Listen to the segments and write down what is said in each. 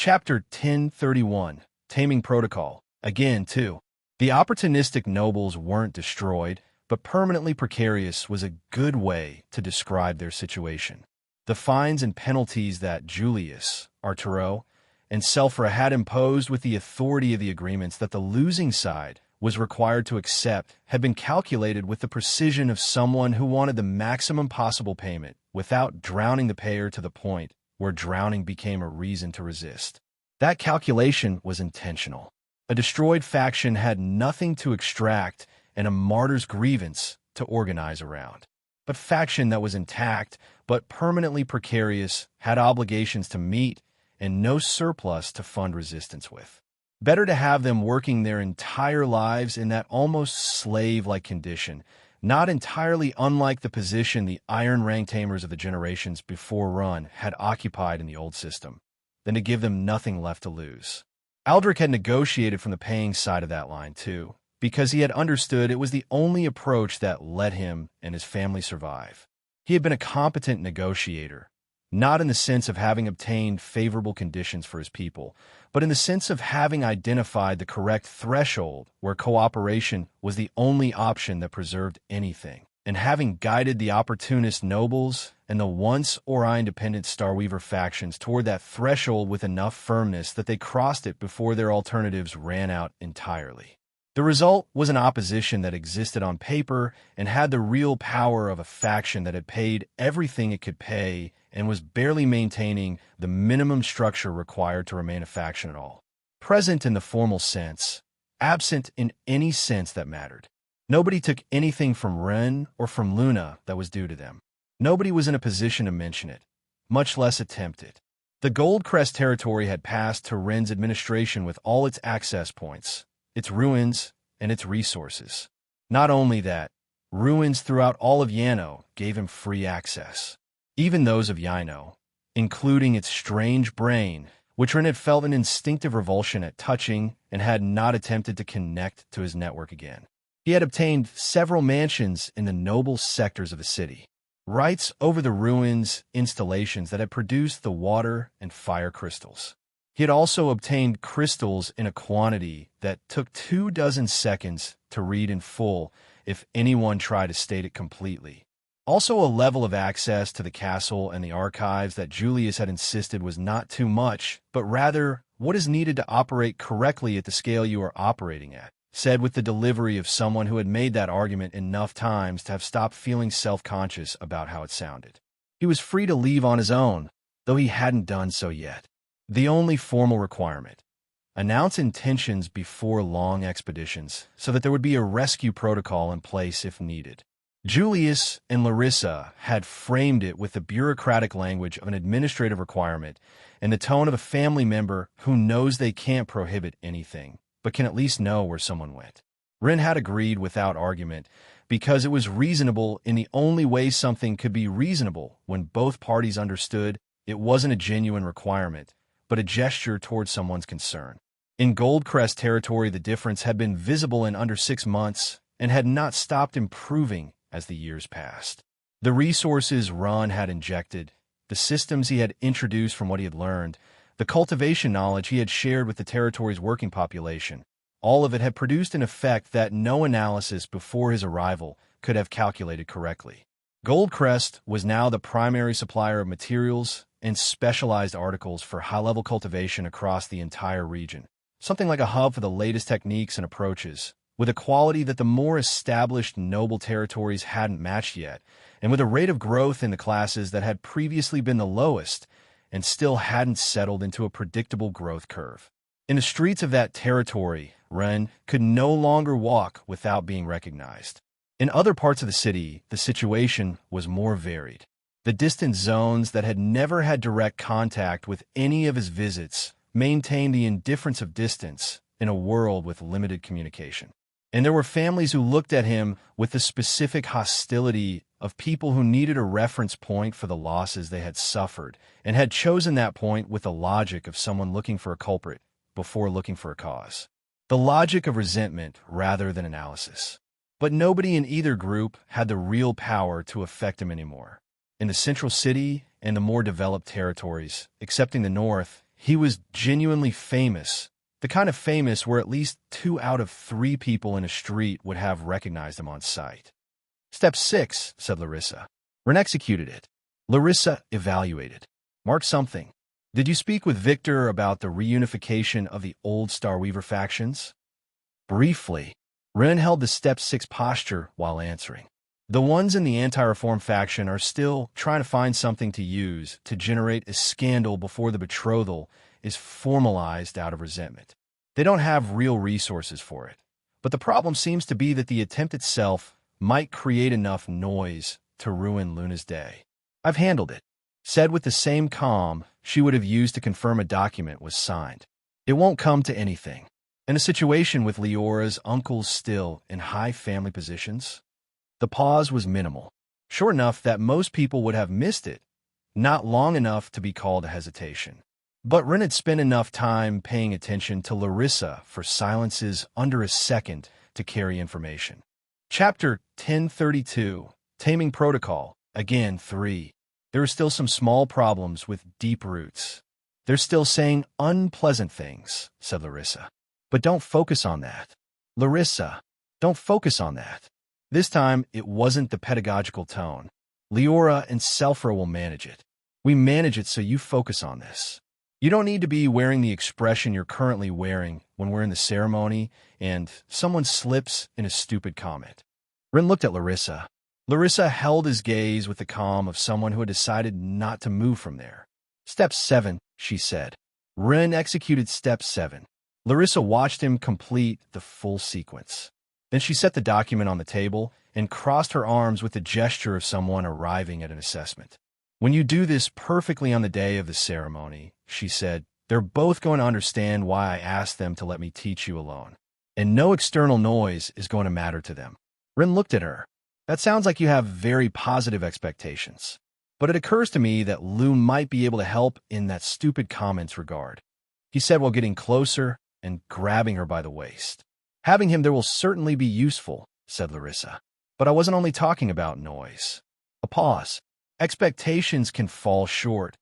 Chapter 1031, Taming Protocol. Again, too. The opportunistic nobles weren't destroyed, but permanently precarious was a good way to describe their situation. The fines and penalties that Julius, Arturo, and Selphra had imposed with the authority of the agreements that the losing side was required to accept had been calculated with the precision of someone who wanted the maximum possible payment without drowning the payer to the point where drowning became a reason to resist. That calculation was intentional. A destroyed faction had nothing to extract and a martyr's grievance to organize around. But faction that was intact but permanently precarious had obligations to meet and no surplus to fund resistance with. Better to have them working their entire lives in that almost slave-like condition, not entirely unlike the position the Iron Rank Tamers of the generations before Run had occupied in the old system, than to give them nothing left to lose. Aldrich had negotiated from the paying side of that line, too, because he had understood it was the only approach that let him and his family survive. He had been a competent negotiator, not in the sense of having obtained favorable conditions for his people, but in the sense of having identified the correct threshold where cooperation was the only option that preserved anything, and having guided the opportunist nobles and the once Ori independent Starweaver factions toward that threshold with enough firmness that they crossed it before their alternatives ran out entirely. The result was an opposition that existed on paper and had the real power of a faction that had paid everything it could pay and was barely maintaining the minimum structure required to remain a faction at all. Present in the formal sense, absent in any sense that mattered. Nobody took anything from Ren or from Luna that was due to them. Nobody was in a position to mention it, much less attempt it. The Goldcrest territory had passed to Ren's administration with all its access points, its ruins, and its resources. Not only that, ruins throughout all of Yano gave him free access. Even those of Yano, including its strange brain, which Ren had felt an instinctive revulsion at touching and had not attempted to connect to his network again. He had obtained several mansions in the noble sectors of the city, rights over the ruins installations that had produced the water and fire crystals. He had also obtained crystals in a quantity that took 24 seconds to read in full if anyone tried to state it completely. Also a level of access to the castle and the archives that Julius had insisted was not too much, but rather what is needed to operate correctly at the scale you are operating at, said with the delivery of someone who had made that argument enough times to have stopped feeling self-conscious about how it sounded. He was free to leave on his own, though he hadn't done so yet. The only formal requirement: announce intentions before long expeditions so that there would be a rescue protocol in place if needed. Julius and Larissa had framed it with the bureaucratic language of an administrative requirement and the tone of a family member who knows they can't prohibit anything, but can at least know where someone went. Ren had agreed without argument because it was reasonable in the only way something could be reasonable when both parties understood it wasn't a genuine requirement, but a gesture towards someone's concern. In Goldcrest territory, the difference had been visible in under 6 months and had not stopped improving as the years passed. The resources Ron had injected, the systems he had introduced from what he had learned, the cultivation knowledge he had shared with the territory's working population, all of it had produced an effect that no analysis before his arrival could have calculated correctly. Goldcrest was now the primary supplier of materials and specialized articles for high-level cultivation across the entire region, something like a hub for the latest techniques and approaches, with a quality that the more established noble territories hadn't matched yet, and with a rate of growth in the classes that had previously been the lowest and still hadn't settled into a predictable growth curve. In the streets of that territory, Ren could no longer walk without being recognized. In other parts of the city, the situation was more varied. The distant zones that had never had direct contact with any of his visits maintained the indifference of distance in a world with limited communication. And there were families who looked at him with the specific hostility of people who needed a reference point for the losses they had suffered and had chosen that point with the logic of someone looking for a culprit before looking for a cause. The logic of resentment rather than analysis. But nobody in either group had the real power to affect him anymore. In the central city and the more developed territories, excepting the north, He was genuinely famous, the kind of famous where at least 2 out of 3 people in a street would have recognized him on sight. Step 6, said Larissa. Ren executed it. Larissa evaluated. Mark something. Did you speak with Victor about the reunification of the old Starweaver factions? Briefly. Ren held the Step 6 posture while answering. The ones in the anti-reform faction are still trying to find something to use to generate a scandal before the betrothal is formalized out of resentment. They don't have real resources for it. But the problem seems to be that the attempt itself might create enough noise to ruin Luna's day. I've handled it. Said with the same calm she would have used to confirm a document was signed. It won't come to anything. In a situation with Leora's uncles still in high family positions, the pause was minimal, short enough that most people would have missed it, not long enough to be called a hesitation. But Ren had spent enough time paying attention to Larissa for silences under a second to carry information. Chapter 1032, Taming Protocol, again 3. There are still some small problems with deep roots. They're still saying unpleasant things, said Larissa. But don't focus on that. Larissa, don't focus on that. This time, it wasn't the pedagogical tone. Leora and Selfra will manage it. We manage it so you focus on this. You don't need to be wearing the expression you're currently wearing when we're in the ceremony and someone slips in a stupid comment. Ren looked at Larissa. Larissa held his gaze with the calm of someone who had decided not to move from there. Step 7, she said. Ren executed Step 7. Larissa watched him complete the full sequence. Then she set the document on the table and crossed her arms with the gesture of someone arriving at an assessment. When you do this perfectly on the day of the ceremony, she said, they're both going to understand why I asked them to let me teach you alone. And no external noise is going to matter to them. Ren looked at her. That sounds like you have very positive expectations. But it occurs to me that Lou might be able to help in that stupid comment's regard. He said while getting closer and grabbing her by the waist. Having him there will certainly be useful, said Larissa. But I wasn't only talking about noise. A pause. Expectations can fall short.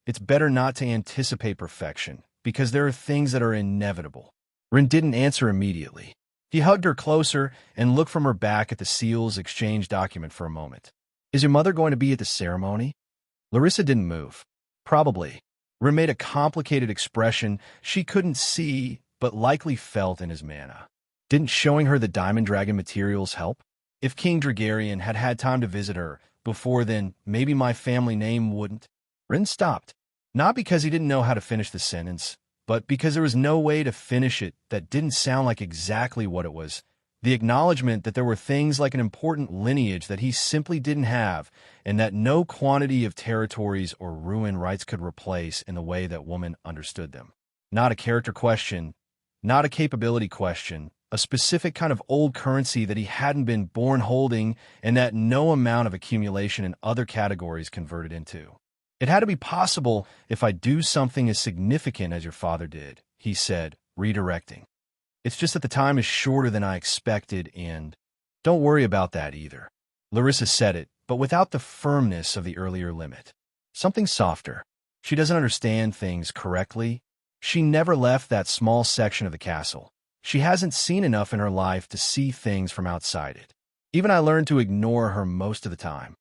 It's better not to anticipate perfection, because there are things that are inevitable. Ren didn't answer immediately. He hugged her closer and looked from her back at the seals exchange document for a moment. Is your mother going to be at the ceremony? Larissa didn't move. Probably. Ren made a complicated expression she couldn't see but likely felt in his mana. Didn't showing her the Diamond Dragon materials help? If King Dragarian had had time to visit her before then, maybe my family name wouldn't. Ren stopped. Not because he didn't know how to finish the sentence, but because there was no way to finish it that didn't sound like exactly what it was. The acknowledgement that there were things like an important lineage that he simply didn't have, and that no quantity of territories or ruin rights could replace in the way that woman understood them. Not a character question, not a capability question, a specific kind of old currency that he hadn't been born holding and that no amount of accumulation in other categories converted into. It had to be possible if I do something as significant as your father did, he said, redirecting. It's just that the time is shorter than I expected and don't worry about that either. Larissa said it, but without the firmness of the earlier limit. Something softer. She doesn't understand things correctly. She never left that small section of the castle. She hasn't seen enough in her life to see things from outside it. Even I learned to ignore her most of the time.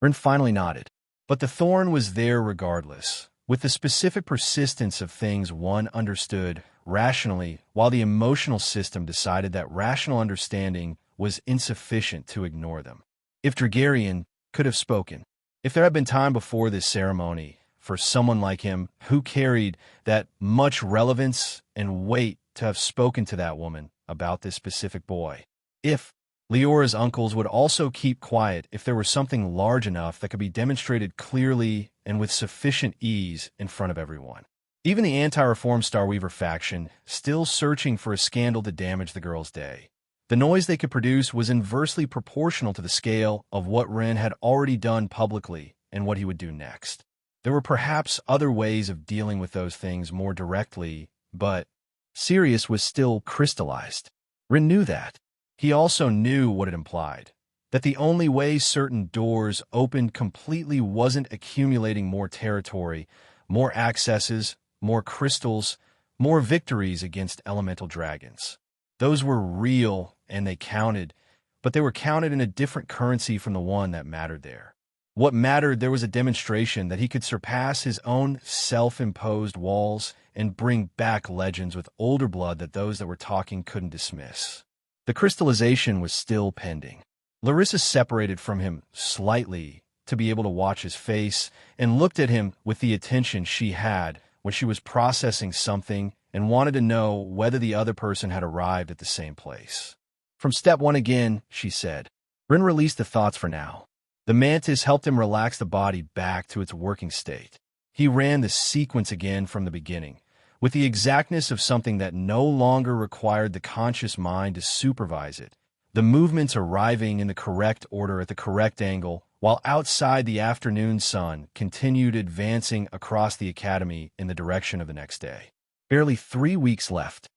Ren finally nodded. But the thorn was there regardless, with the specific persistence of things one understood rationally, while the emotional system decided that rational understanding was insufficient to ignore them. If Dragarian could have spoken, if there had been time before this ceremony for someone like him who carried that much relevance and weight to have spoken to that woman about this specific boy. If Leora's uncles would also keep quiet if there were something large enough that could be demonstrated clearly and with sufficient ease in front of everyone. Even the anti-reform Starweaver faction, still searching for a scandal to damage the girl's day. The noise they could produce was inversely proportional to the scale of what Ren had already done publicly and what he would do next. There were perhaps other ways of dealing with those things more directly, but Sirius was still crystallized. Ren knew that. He also knew what it implied, that the only way certain doors opened completely wasn't accumulating more territory, more accesses, more crystals, more victories against elemental dragons. Those were real, and they counted, but they were counted in a different currency from the one that mattered there. What mattered there was a demonstration that he could surpass his own self-imposed walls and bring back legends with older blood that those that were talking couldn't dismiss. The crystallization was still pending. Larissa separated from him slightly to be able to watch his face and looked at him with the attention she had when she was processing something and wanted to know whether the other person had arrived at the same place. From step one again, she said. Rin released the thoughts for now. The mantis helped him relax the body back to its working state. He ran the sequence again from the beginning, with the exactness of something that no longer required the conscious mind to supervise it, the movements arriving in the correct order at the correct angle, while outside the afternoon sun continued advancing across the academy in the direction of the next day. Barely 3 weeks left.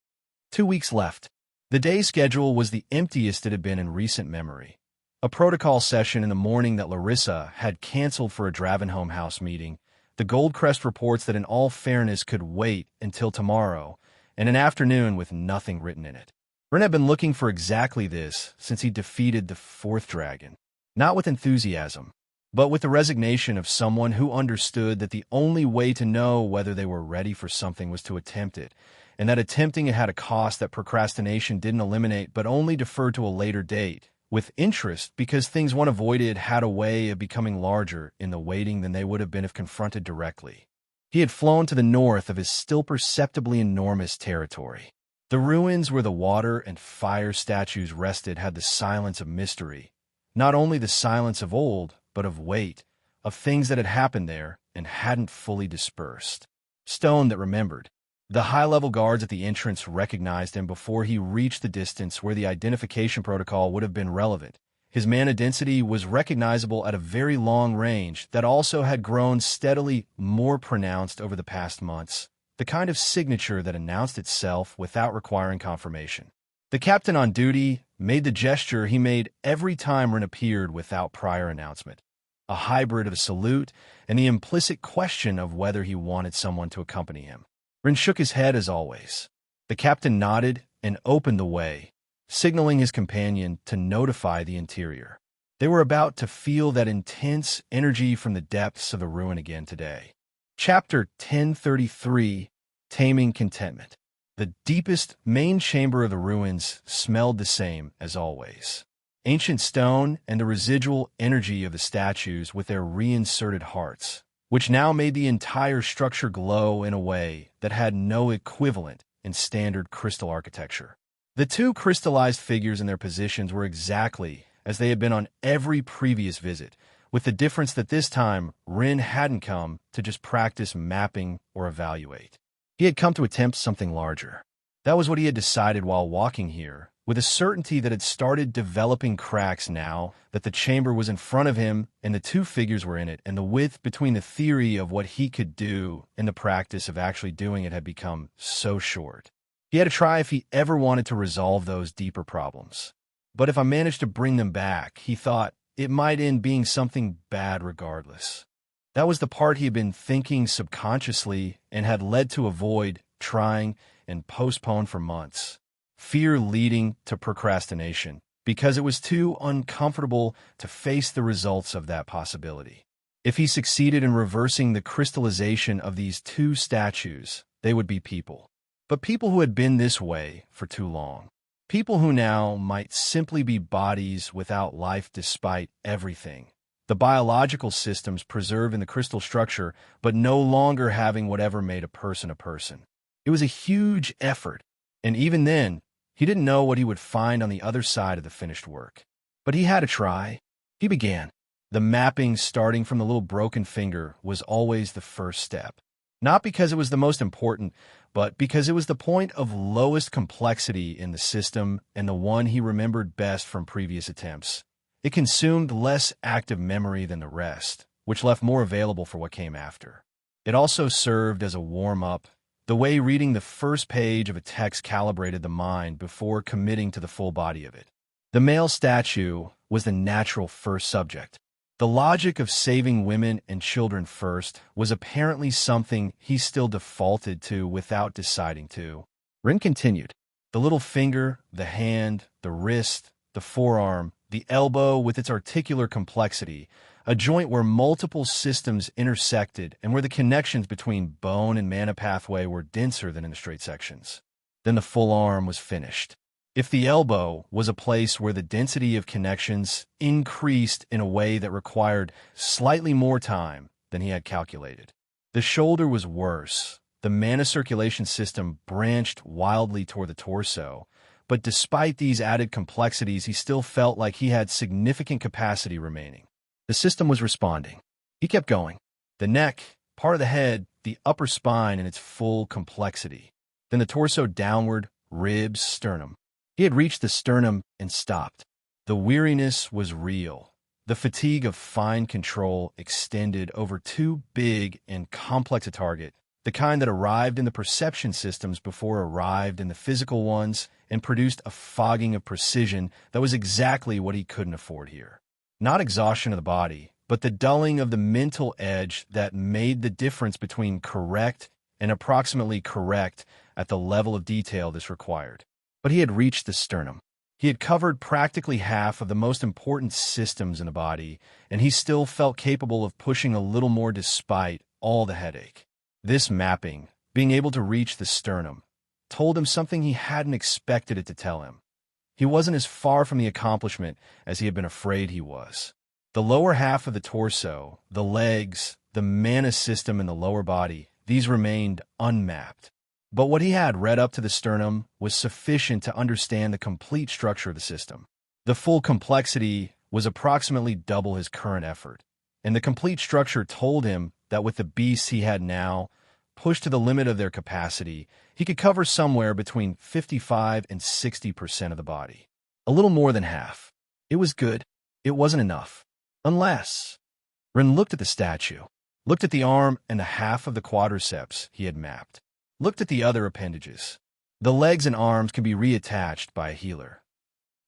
2 weeks left. The day schedule was the emptiest it had been in recent memory. A protocol session in the morning that Larissa had canceled for a Dravenholm House meeting. The Goldcrest reports that in all fairness could wait until tomorrow, and an afternoon with nothing written in it. Rin had been looking for exactly this since he defeated the fourth dragon. Not with enthusiasm, but with the resignation of someone who understood that the only way to know whether they were ready for something was to attempt it, and that attempting it had a cost that procrastination didn't eliminate but only deferred to a later date, with interest because things one avoided had a way of becoming larger in the waiting than they would have been if confronted directly. He had flown to the north of his still perceptibly enormous territory. The ruins where the water and fire statues rested had the silence of mystery, not only the silence of old, but of weight, of things that had happened there and hadn't fully dispersed. Stone that remembered. The high-level guards at the entrance recognized him before he reached the distance where the identification protocol would have been relevant. His mana density was recognizable at a very long range that also had grown steadily more pronounced over the past months, the kind of signature that announced itself without requiring confirmation. The captain on duty made the gesture he made every time Rin appeared without prior announcement, a hybrid of a salute and the implicit question of whether he wanted someone to accompany him. Rin shook his head as always. The captain nodded and opened the way, signaling his companion to notify the interior. They were about to feel that intense energy from the depths of the ruin again today. Chapter 1033, Taming Contentment. The deepest main chamber of the ruins smelled the same as always. Ancient stone and the residual energy of the statues with their reinserted hearts, which now made the entire structure glow in a way that had no equivalent in standard crystal architecture. The two crystallized figures in their positions were exactly as they had been on every previous visit, with the difference that this time Rin hadn't come to just practice mapping or evaluate. He had come to attempt something larger. That was what he had decided while walking here, with a certainty that had started developing cracks now that the chamber was in front of him and the two figures were in it, and the width between the theory of what he could do and the practice of actually doing it had become so short. He had to try if he ever wanted to resolve those deeper problems. But if I managed to bring them back, he thought, it might end being something bad regardless. That was the part he had been thinking subconsciously and had led to avoid, trying, and postpone for months. Fear leading to procrastination, because it was too uncomfortable to face the results of that possibility. If he succeeded in reversing the crystallization of these two statues, they would be people. But people who had been this way for too long. People who now might simply be bodies without life despite everything. The biological systems preserved in the crystal structure, but no longer having whatever made a person a person. It was a huge effort, and even then, he didn't know what he would find on the other side of the finished work. But he had to try. He began. The mapping starting from the little broken finger was always the first step. Not because it was the most important, but because it was the point of lowest complexity in the system and the one he remembered best from previous attempts. It consumed less active memory than the rest, which left more available for what came after. It also served as a warm-up, the way reading the first page of a text calibrated the mind before committing to the full body of it. The male statue was the natural first subject. The logic of saving women and children first was apparently something he still defaulted to without deciding to. Rin continued. The little finger, the hand, the wrist, the forearm, the elbow with its articular complexity, a joint where multiple systems intersected and where the connections between bone and mana pathway were denser than in the straight sections. Then the full arm was finished. If the elbow was a place where the density of connections increased in a way that required slightly more time than he had calculated. The shoulder was worse. The mana circulation system branched wildly toward the torso, but despite these added complexities, he still felt like he had significant capacity remaining. The system was responding. He kept going. The neck, part of the head, the upper spine in its full complexity. Then the torso downward, ribs, sternum. He had reached the sternum and stopped. The weariness was real. The fatigue of fine control extended over too big and complex a target, the kind that arrived in the perception systems before arrived in the physical ones and produced a fogging of precision that was exactly what he couldn't afford here. Not exhaustion of the body, but the dulling of the mental edge that made the difference between correct and approximately correct at the level of detail this required. But he had reached the sternum. He had covered practically half of the most important systems in the body, and he still felt capable of pushing a little more despite all the headache. This mapping, being able to reach the sternum, told him something he hadn't expected it to tell him. He wasn't as far from the accomplishment as he had been afraid he was. The lower half of the torso, the legs, the mana system in the lower body, these remained unmapped. But what he had read up to the sternum was sufficient to understand the complete structure of the system. The full complexity was approximately double his current effort, and the complete structure told him that with the beasts he had now, pushed to the limit of their capacity, he could cover somewhere between 55 and 60% of the body. A little more than half. It was good. It wasn't enough. Unless... Rin looked at the statue, looked at the arm and the half of the quadriceps he had mapped, looked at the other appendages. The legs and arms can be reattached by a healer.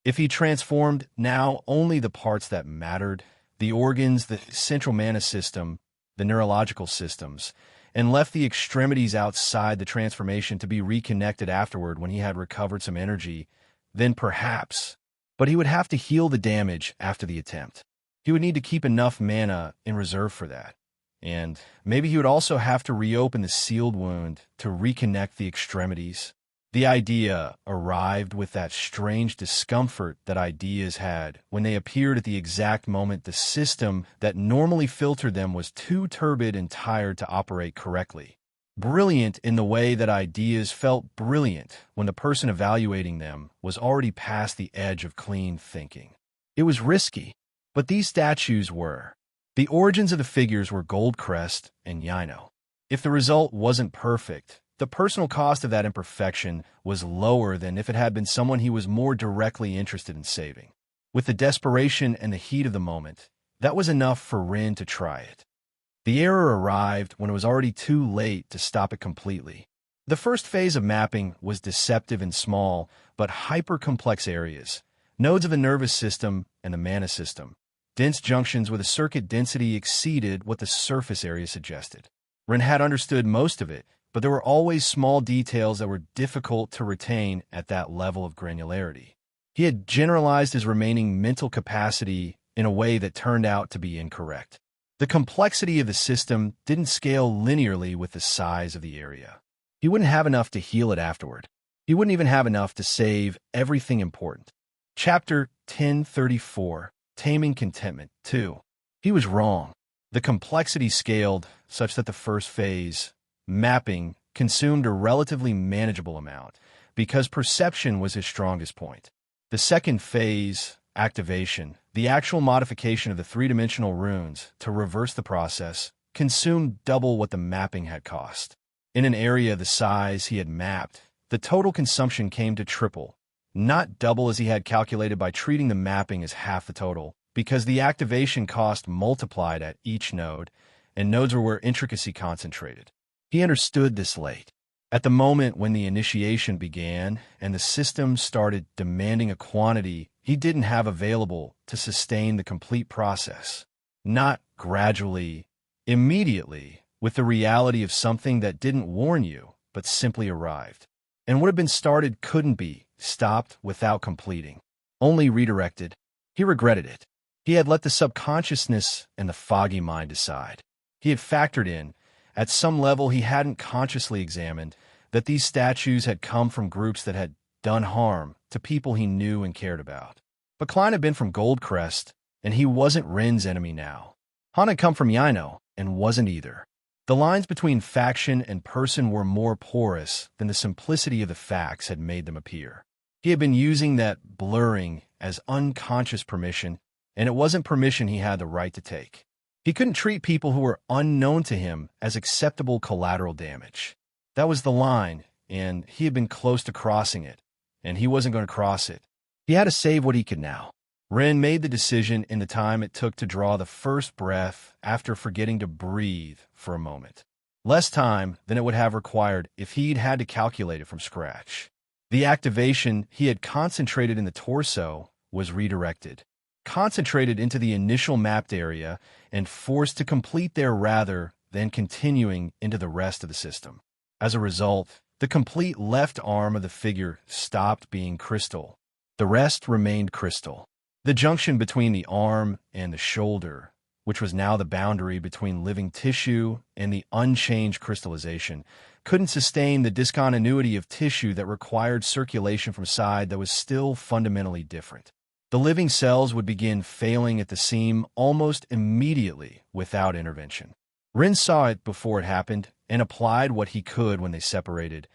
If he transformed now only the parts that mattered, the organs, the central mana system, the neurological systems, and left the extremities outside the transformation to be reconnected afterward when he had recovered some energy, then perhaps. But he would have to heal the damage after the attempt. He would need to keep enough mana in reserve for that. And maybe he would also have to reopen the sealed wound to reconnect the extremities. The idea arrived with that strange discomfort that ideas had when they appeared at the exact moment the system that normally filtered them was too turbid and tired to operate correctly. Brilliant in the way that ideas felt brilliant when the person evaluating them was already past the edge of clean thinking. It was risky, but these statues were. The origins of the figures were Goldcrest and Yino. If the result wasn't perfect, the personal cost of that imperfection was lower than if it had been someone he was more directly interested in saving. With the desperation and the heat of the moment, that was enough for Rin to try it. The error arrived when it was already too late to stop it completely. The first phase of mapping was deceptive in small but hyper-complex areas, nodes of the nervous system and the mana system, dense junctions where the circuit density exceeded what the surface area suggested. Rin had understood most of it, but there were always small details that were difficult to retain at that level of granularity. He had generalized his remaining mental capacity in a way that turned out to be incorrect. The complexity of the system didn't scale linearly with the size of the area. He wouldn't have enough to heal it afterward. He wouldn't even have enough to save everything important. Chapter 1034, Taming Contentment 2. He was wrong. The complexity scaled such that the first phase, mapping, consumed a relatively manageable amount because perception was his strongest point. The second phase, activation, the actual modification of the three-dimensional runes to reverse the process, consumed double what the mapping had cost. In an area the size he had mapped, the total consumption came to triple, not double as he had calculated by treating the mapping as half the total, because the activation cost multiplied at each node, and nodes were where intricacy concentrated. He understood this late. At the moment when the initiation began and the system started demanding a quantity he didn't have available to sustain the complete process. not gradually, immediately, with the reality of something that didn't warn you, but simply arrived. And what had been started couldn't be stopped without completing, only redirected. He regretted it. He had let the subconsciousness and the foggy mind decide. He had factored in, at some level he hadn't consciously examined, that these statues had come from groups that had done harm to people he knew and cared about. But Klein had been from Goldcrest, and he wasn't Rin's enemy now. Han had come from Yino, and wasn't either. The lines between faction and person were more porous than the simplicity of the facts had made them appear. He had been using that blurring as unconscious permission, and it wasn't permission he had the right to take. He couldn't treat people who were unknown to him as acceptable collateral damage. That was the line, and he had been close to crossing it, and he wasn't going to cross it. He had to save what he could now. Rin made the decision in the time it took to draw the first breath after forgetting to breathe for a moment. Less time than it would have required if he'd had to calculate it from scratch. The activation he had concentrated in the torso was redirected, concentrated into the initial mapped area and forced to complete there rather than continuing into the rest of the system. As a result, the complete left arm of the figure stopped being crystal. The rest remained crystal. The junction between the arm and the shoulder, which was now the boundary between living tissue and the unchanged crystallization, couldn't sustain the discontinuity of tissue that required circulation from side that was still fundamentally different. The living cells would begin failing at the seam almost immediately without intervention. Rin saw it before it happened and applied what he could when they separated.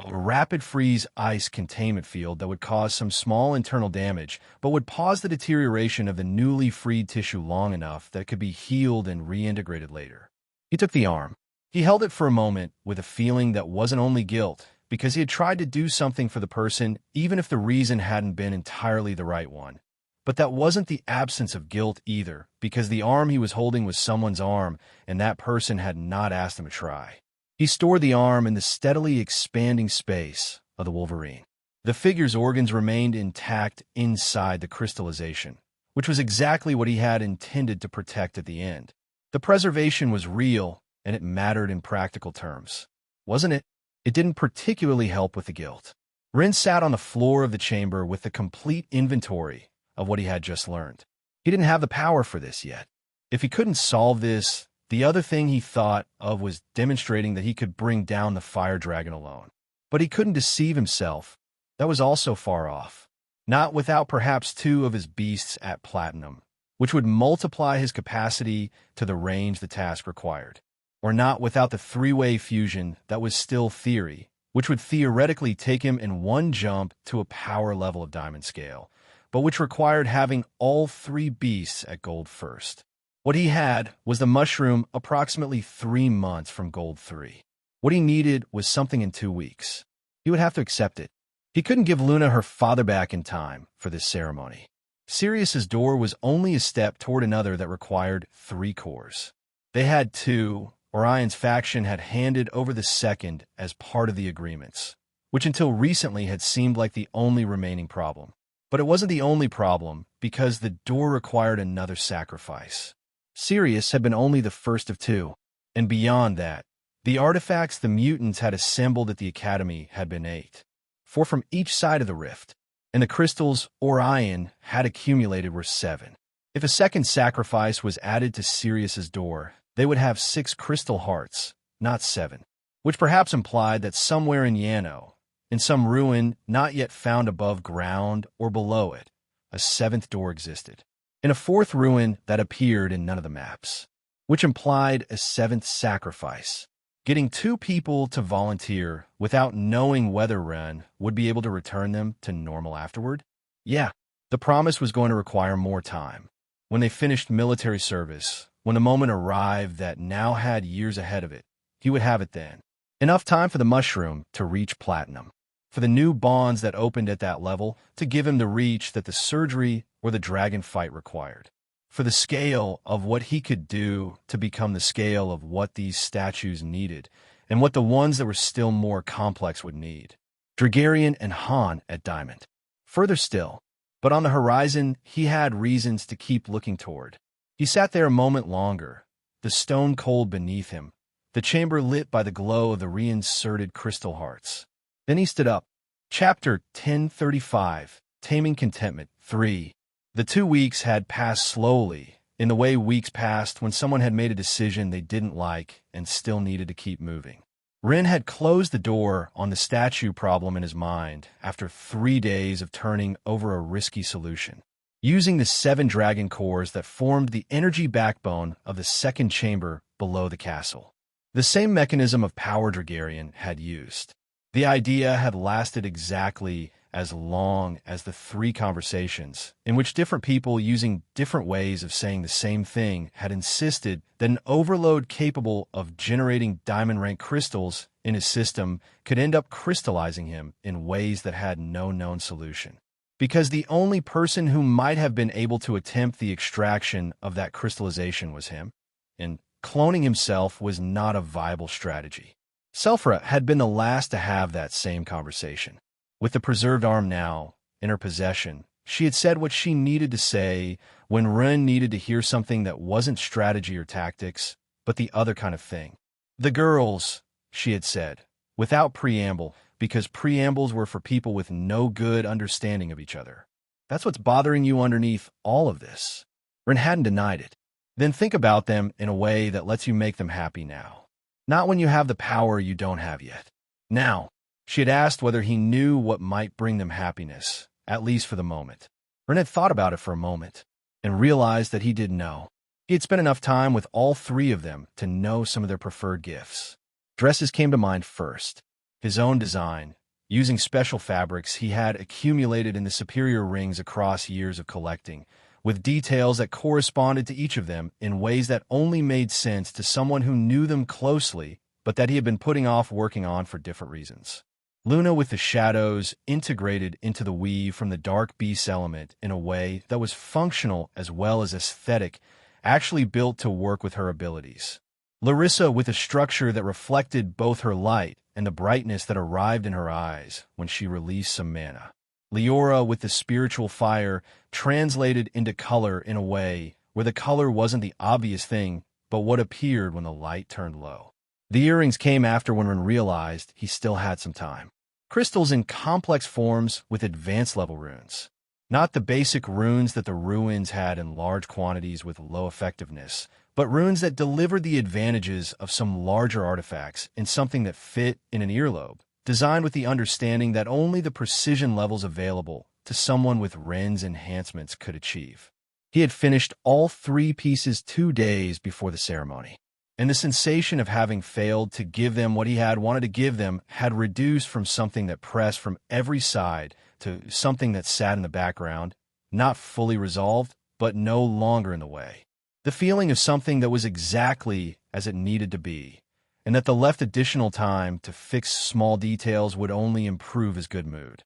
A rapid freeze ice containment field that would cause some small internal damage, but would pause the deterioration of the newly freed tissue long enough that it could be healed and reintegrated later. He took the arm. He held it for a moment with a feeling that wasn't only guilt, because he had tried to do something for the person even if the reason hadn't been entirely the right one. But that wasn't the absence of guilt either, because the arm he was holding was someone's arm, and that person had not asked him to try. He stored the arm in the steadily expanding space of the Wolverine. The figure's organs remained intact inside the crystallization, which was exactly what he had intended to protect at the end. The preservation was real, and it mattered in practical terms. Wasn't it? It didn't particularly help with the guilt. Rin sat on the floor of the chamber with the complete inventory of what he had just learned. He didn't have the power for this yet. If he couldn't solve this, the other thing he thought of was demonstrating that he could bring down the fire dragon alone. But he couldn't deceive himself. That was also far off. Not without perhaps 2 of his beasts at platinum, which would multiply his capacity to the range the task required. Or not without the 3-way fusion that was still theory, which would theoretically take him in one jump to a power level of diamond scale, but which required having all 3 beasts at gold first. What he had was the mushroom approximately 3 months from gold 3. What he needed was something in 2 weeks. He would have to accept it. He couldn't give Luna her father back in time for this ceremony. Sirius's door was only a step toward another that required 3 cores. They had 2. Orion's faction had handed over the second as part of the agreements, which until recently had seemed like the only remaining problem. But it wasn't the only problem, because the door required another sacrifice. Sirius had been only the first of 2, and beyond that, the artifacts the mutants had assembled at the Academy had been 8, 4 from each side of the rift, and the crystals Orion had accumulated were 7. If a second sacrifice was added to Sirius's door, they would have 6 crystal hearts, not 7, which perhaps implied that somewhere in Yano, in some ruin not yet found above ground or below it, a 7th door existed. In a 4th ruin that appeared in none of the maps, which implied a 7th sacrifice. Getting 2 people to volunteer without knowing whether Ren would be able to return them to normal afterward? Yeah, the promise was going to require more time. When they finished military service, when the moment arrived that now had years ahead of it, he would have it then. Enough time for the mushroom to reach platinum, for the new bonds that opened at that level to give him the reach that the surgery or the dragon fight required, for the scale of what he could do to become the scale of what these statues needed, and what the ones that were still more complex would need. Dragarian and Han at Diamond. Further still, but on the horizon he had reasons to keep looking toward. He sat there a moment longer, the stone cold beneath him, the chamber lit by the glow of the reinserted crystal hearts. Then he stood up. Chapter 1035, Taming Contentment 3. The 2 weeks had passed slowly, in the way weeks passed when someone had made a decision they didn't like and still needed to keep moving. Ren had closed the door on the statue problem in his mind after 3 days of turning over a risky solution. Using the 7 dragon cores that formed the energy backbone of the second chamber below the castle. The same mechanism of power Dragarian had used. The idea had lasted exactly as long as the 3 conversations, in which different people using different ways of saying the same thing had insisted that an overload capable of generating diamond rank crystals in his system could end up crystallizing him in ways that had no known solution. Because the only person who might have been able to attempt the extraction of that crystallization was him, and cloning himself was not a viable strategy. Selphra had been the last to have that same conversation. With the preserved arm now in her possession, she had said what she needed to say when Ren needed to hear something that wasn't strategy or tactics, but the other kind of thing. The girls, she had said, without preamble, because preambles were for people with no good understanding of each other. That's what's bothering you underneath all of this. Ren hadn't denied it. Then think about them in a way that lets you make them happy now. Not when you have the power you don't have yet. Now, she had asked whether he knew what might bring them happiness, at least for the moment. Ren had thought about it for a moment, and realized that he didn't know. He had spent enough time with all 3 of them to know some of their preferred gifts. Dresses came to mind first. His own design, using special fabrics he had accumulated in the superior rings across years of collecting, with details that corresponded to each of them in ways that only made sense to someone who knew them closely, but that he had been putting off working on for different reasons. Luna with the shadows integrated into the weave from the dark beast element in a way that was functional as well as aesthetic, actually built to work with her abilities. Larissa with a structure that reflected both her light and the brightness that arrived in her eyes when she released some mana. Leora with the spiritual fire translated into color in a way where the color wasn't the obvious thing, but what appeared when the light turned low. The earrings came after when Ren realized he still had some time. Crystals in complex forms with advanced level runes. Not the basic runes that the ruins had in large quantities with low effectiveness, but runes that delivered the advantages of some larger artifacts in something that fit in an earlobe, designed with the understanding that only the precision levels available to someone with Ren's enhancements could achieve. He had finished all 3 pieces 2 days before the ceremony, and the sensation of having failed to give them what he had wanted to give them had reduced from something that pressed from every side to something that sat in the background, not fully resolved, but no longer in the way. The feeling of something that was exactly as it needed to be, and that the left additional time to fix small details would only improve his good mood.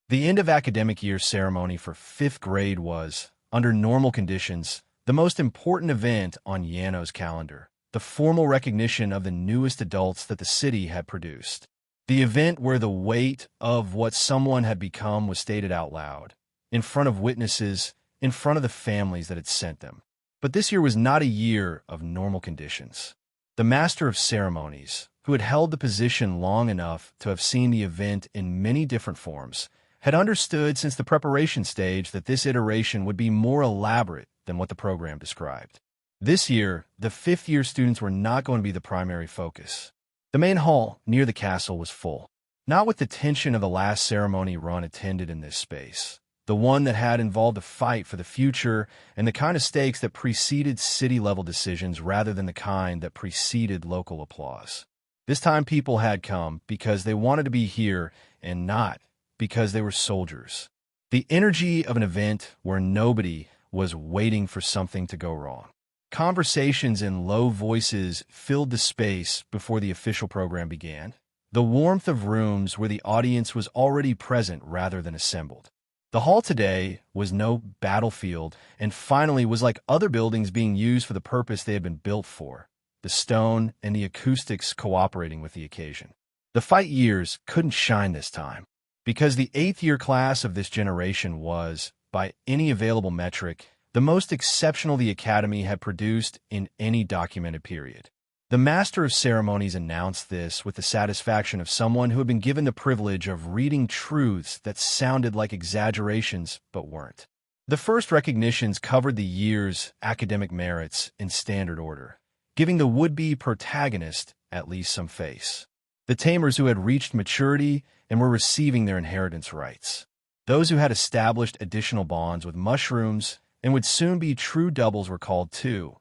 The end of academic year ceremony for 5th grade was, under normal conditions, the most important event on Yano's calendar. The formal recognition of the newest adults that the city had produced. The event where the weight of what someone had become was stated out loud, in front of witnesses, in front of the families that had sent them. But this year was not a year of normal conditions. The master of ceremonies, who had held the position long enough to have seen the event in many different forms, had understood since the preparation stage that this iteration would be more elaborate than what the program described. This year, the 5th-year students were not going to be the primary focus. The main hall near the castle was full, not with the tension of the last ceremony Ron attended in this space, the one that had involved a fight for the future and the kind of stakes that preceded city-level decisions rather than the kind that preceded local applause. This time people had come because they wanted to be here and not because they were soldiers. The energy of an event where nobody was waiting for something to go wrong. Conversations in low voices filled the space before the official program began. The warmth of rooms where the audience was already present rather than assembled. The hall today was no battlefield and finally was like other buildings being used for the purpose they had been built for, the stone and the acoustics cooperating with the occasion. The fight years couldn't shine this time, because the 8th-year class of this generation was, by any available metric, the most exceptional the Academy had produced in any documented period. The Master of Ceremonies announced this with the satisfaction of someone who had been given the privilege of reading truths that sounded like exaggerations but weren't. The first recognitions covered the year's academic merits in standard order, giving the would-be protagonist at least some face. The Tamers who had reached maturity and were receiving their inheritance rights. Those who had established additional bonds with mushrooms and would soon be true doubles were called too,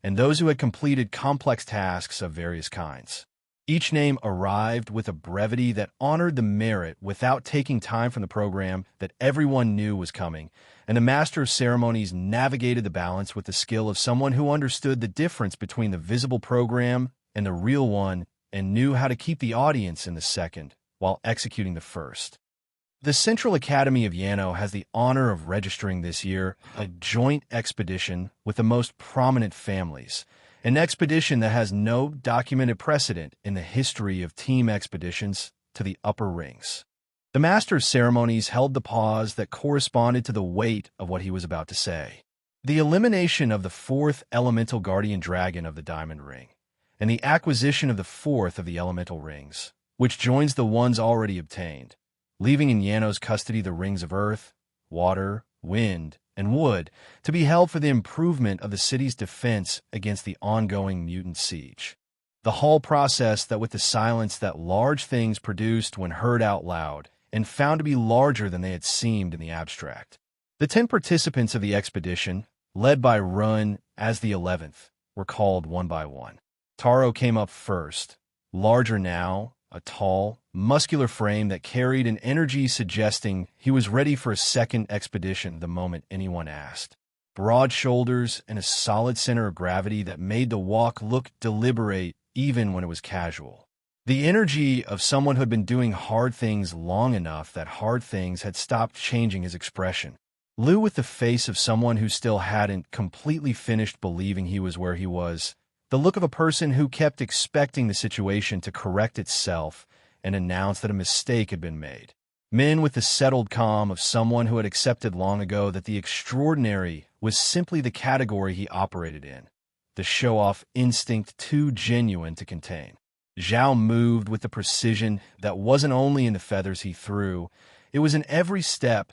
and those who had completed complex tasks of various kinds. Each name arrived with a brevity that honored the merit without taking time from the program that everyone knew was coming, and the Master of Ceremonies navigated the balance with the skill of someone who understood the difference between the visible program and the real one and knew how to keep the audience in the second while executing the first. The Central Academy of Yano has the honor of registering this year a joint expedition with the most prominent families, an expedition that has no documented precedent in the history of team expeditions to the upper rings. The Master of Ceremonies held the pause that corresponded to the weight of what he was about to say. The elimination of the fourth elemental guardian dragon of the Diamond Ring, and the acquisition of the fourth of the elemental rings, which joins the ones already obtained, leaving in Yano's custody the rings of earth, water, wind, and wood, to be held for the improvement of the city's defense against the ongoing mutant siege. The whole process that with the silence that large things produced when heard out loud, and found to be larger than they had seemed in the abstract. The 10 participants of the expedition, led by Run as the 11th, were called one by one. Taro came up first, larger now, a tall, muscular frame that carried an energy suggesting he was ready for a second expedition the moment anyone asked. Broad shoulders and a solid center of gravity that made the walk look deliberate even when it was casual. The energy of someone who had been doing hard things long enough that hard things had stopped changing his expression. Lou with the face of someone who still hadn't completely finished believing he was where he was, the look of a person who kept expecting the situation to correct itself and announce that a mistake had been made. Men with the settled calm of someone who had accepted long ago that the extraordinary was simply the category he operated in, the show-off instinct too genuine to contain. Zhao moved with the precision that wasn't only in the feathers he threw, it was in every step,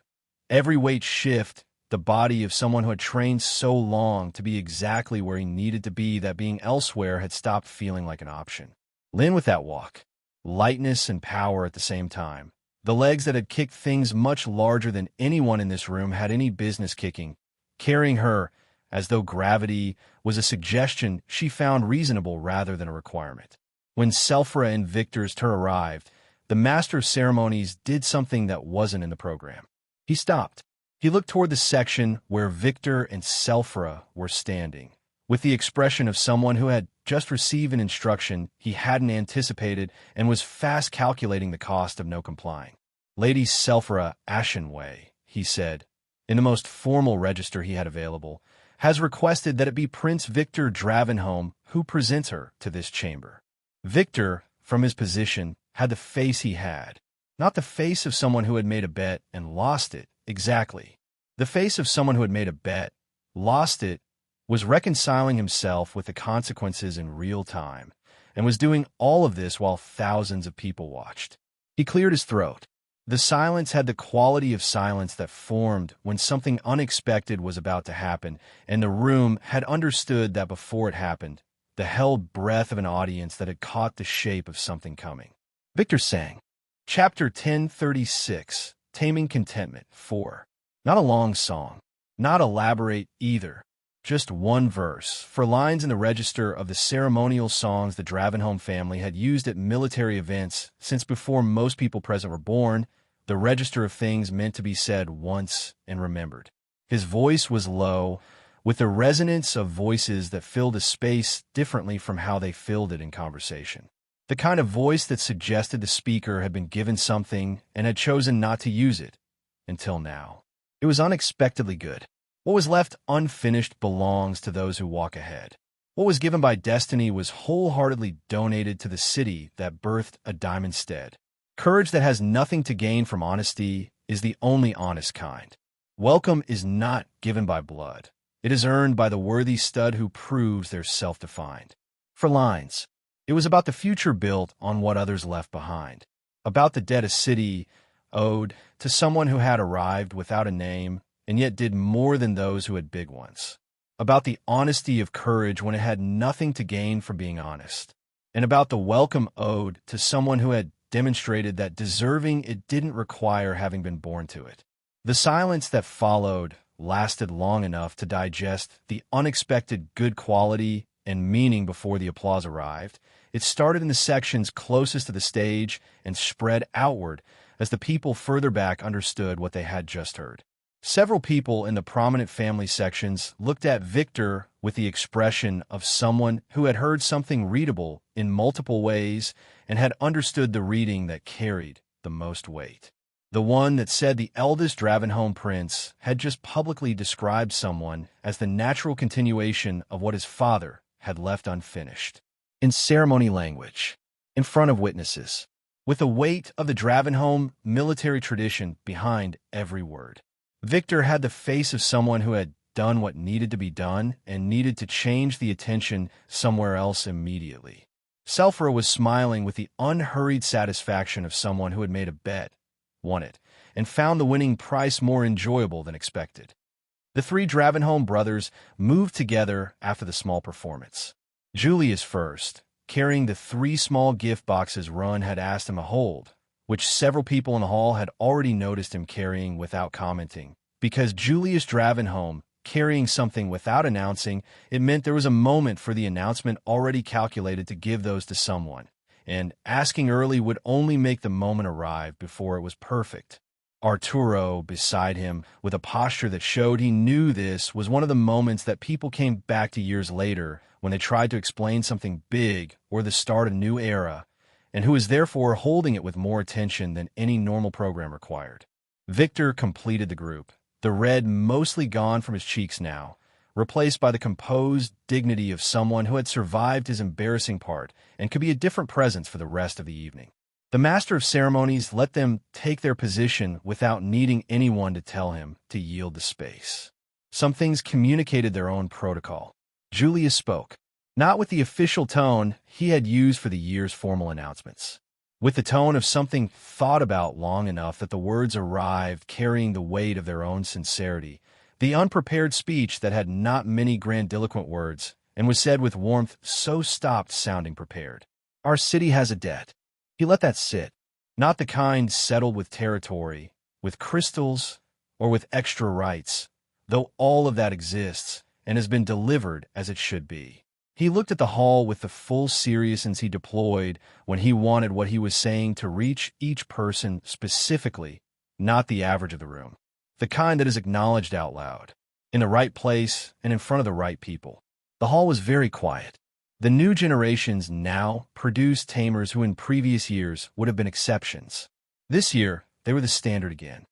every weight shift, the body of someone who had trained so long to be exactly where he needed to be that being elsewhere had stopped feeling like an option. Lin with that walk, lightness and power at the same time, the legs that had kicked things much larger than anyone in this room had any business kicking, carrying her as though gravity was a suggestion she found reasonable rather than a requirement. When Selphra and Victor's turn arrived, the Master of Ceremonies did something that wasn't in the program. He stopped. He looked toward the section where Victor and Selphra were standing, with the expression of someone who had just received an instruction he hadn't anticipated and was fast calculating the cost of no complying. Lady Selphra Ashenway, he said, in the most formal register he had available, has requested that it be Prince Victor Dravenholm who presents her to this chamber. Victor, from his position, had the face he had. Not the face of someone who had made a bet and lost it, exactly. The face of someone who had made a bet, lost it, was reconciling himself with the consequences in real time, and was doing all of this while thousands of people watched. He cleared his throat. The silence had the quality of silence that formed when something unexpected was about to happen, and the room had understood that before it happened, the held breath of an audience that had caught the shape of something coming. Victor sang. Chapter 1036, Taming Contentment 4. Not a long song, not elaborate either, just one verse, for lines in the register of the ceremonial songs the Dravenholm family had used at military events since before most people present were born, the register of things meant to be said once and remembered. His voice was low, with the resonance of voices that filled a space differently from how they filled it in conversation. The kind of voice that suggested the speaker had been given something and had chosen not to use it, until now. It was unexpectedly good. What was left unfinished belongs to those who walk ahead. What was given by destiny was wholeheartedly donated to the city that birthed a diamond stead. Courage that has nothing to gain from honesty is the only honest kind. Welcome is not given by blood. It is earned by the worthy stud who proves they're self-defined. For lines, it was about the future built on what others left behind, about the debt a city owed to someone who had arrived without a name and yet did more than those who had big ones, about the honesty of courage when it had nothing to gain from being honest, and about the welcome owed to someone who had demonstrated that deserving it didn't require having been born to it. The silence that followed lasted long enough to digest the unexpected good quality and meaning before the applause arrived. It started in the sections closest to the stage and spread outward as the people further back understood what they had just heard. Several people in the prominent family sections looked at Victor with the expression of someone who had heard something readable in multiple ways and had understood the reading that carried the most weight. The one that said the eldest Dravenholm prince had just publicly described someone as the natural continuation of what his father had left unfinished. In ceremony language, in front of witnesses, with the weight of the Dravenholm military tradition behind every word. Victor had the face of someone who had done what needed to be done and needed to change the attention somewhere else immediately. Selfra was smiling with the unhurried satisfaction of someone who had made a bet, won it, and found the winning price more enjoyable than expected. The three Dravenholm brothers moved together after the small performance. Julius first, carrying the 3 small gift boxes Run had asked him to hold, which several people in the hall had already noticed him carrying without commenting. Because Julius Dravenholm carrying something without announcing, it meant there was a moment for the announcement already calculated to give those to someone, and asking early would only make the moment arrive before it was perfect. Arturo, beside him, with a posture that showed he knew this was one of the moments that people came back to years later when they tried to explain something big or the start of a new era, and who was therefore holding it with more attention than any normal program required. Victor completed the group, the red mostly gone from his cheeks now, replaced by the composed dignity of someone who had survived his embarrassing part and could be a different presence for the rest of the evening. The master of ceremonies let them take their position without needing anyone to tell him to yield the space. Some things communicated their own protocol. Julius spoke, not with the official tone he had used for the year's formal announcements, with the tone of something thought about long enough that the words arrived carrying the weight of their own sincerity, the unprepared speech that had not many grandiloquent words and was said with warmth so stopped sounding prepared. Our city has a debt. He let that sit, not the kind settled with territory, with crystals, or with extra rights, though all of that exists and has been delivered as it should be. He looked at the hall with the full seriousness he deployed when he wanted what he was saying to reach each person specifically, not the average of the room, the kind that is acknowledged out loud, in the right place and in front of the right people. The hall was very quiet. The new generations now produced Tamers who in previous years would have been exceptions. This year, they were the standard again.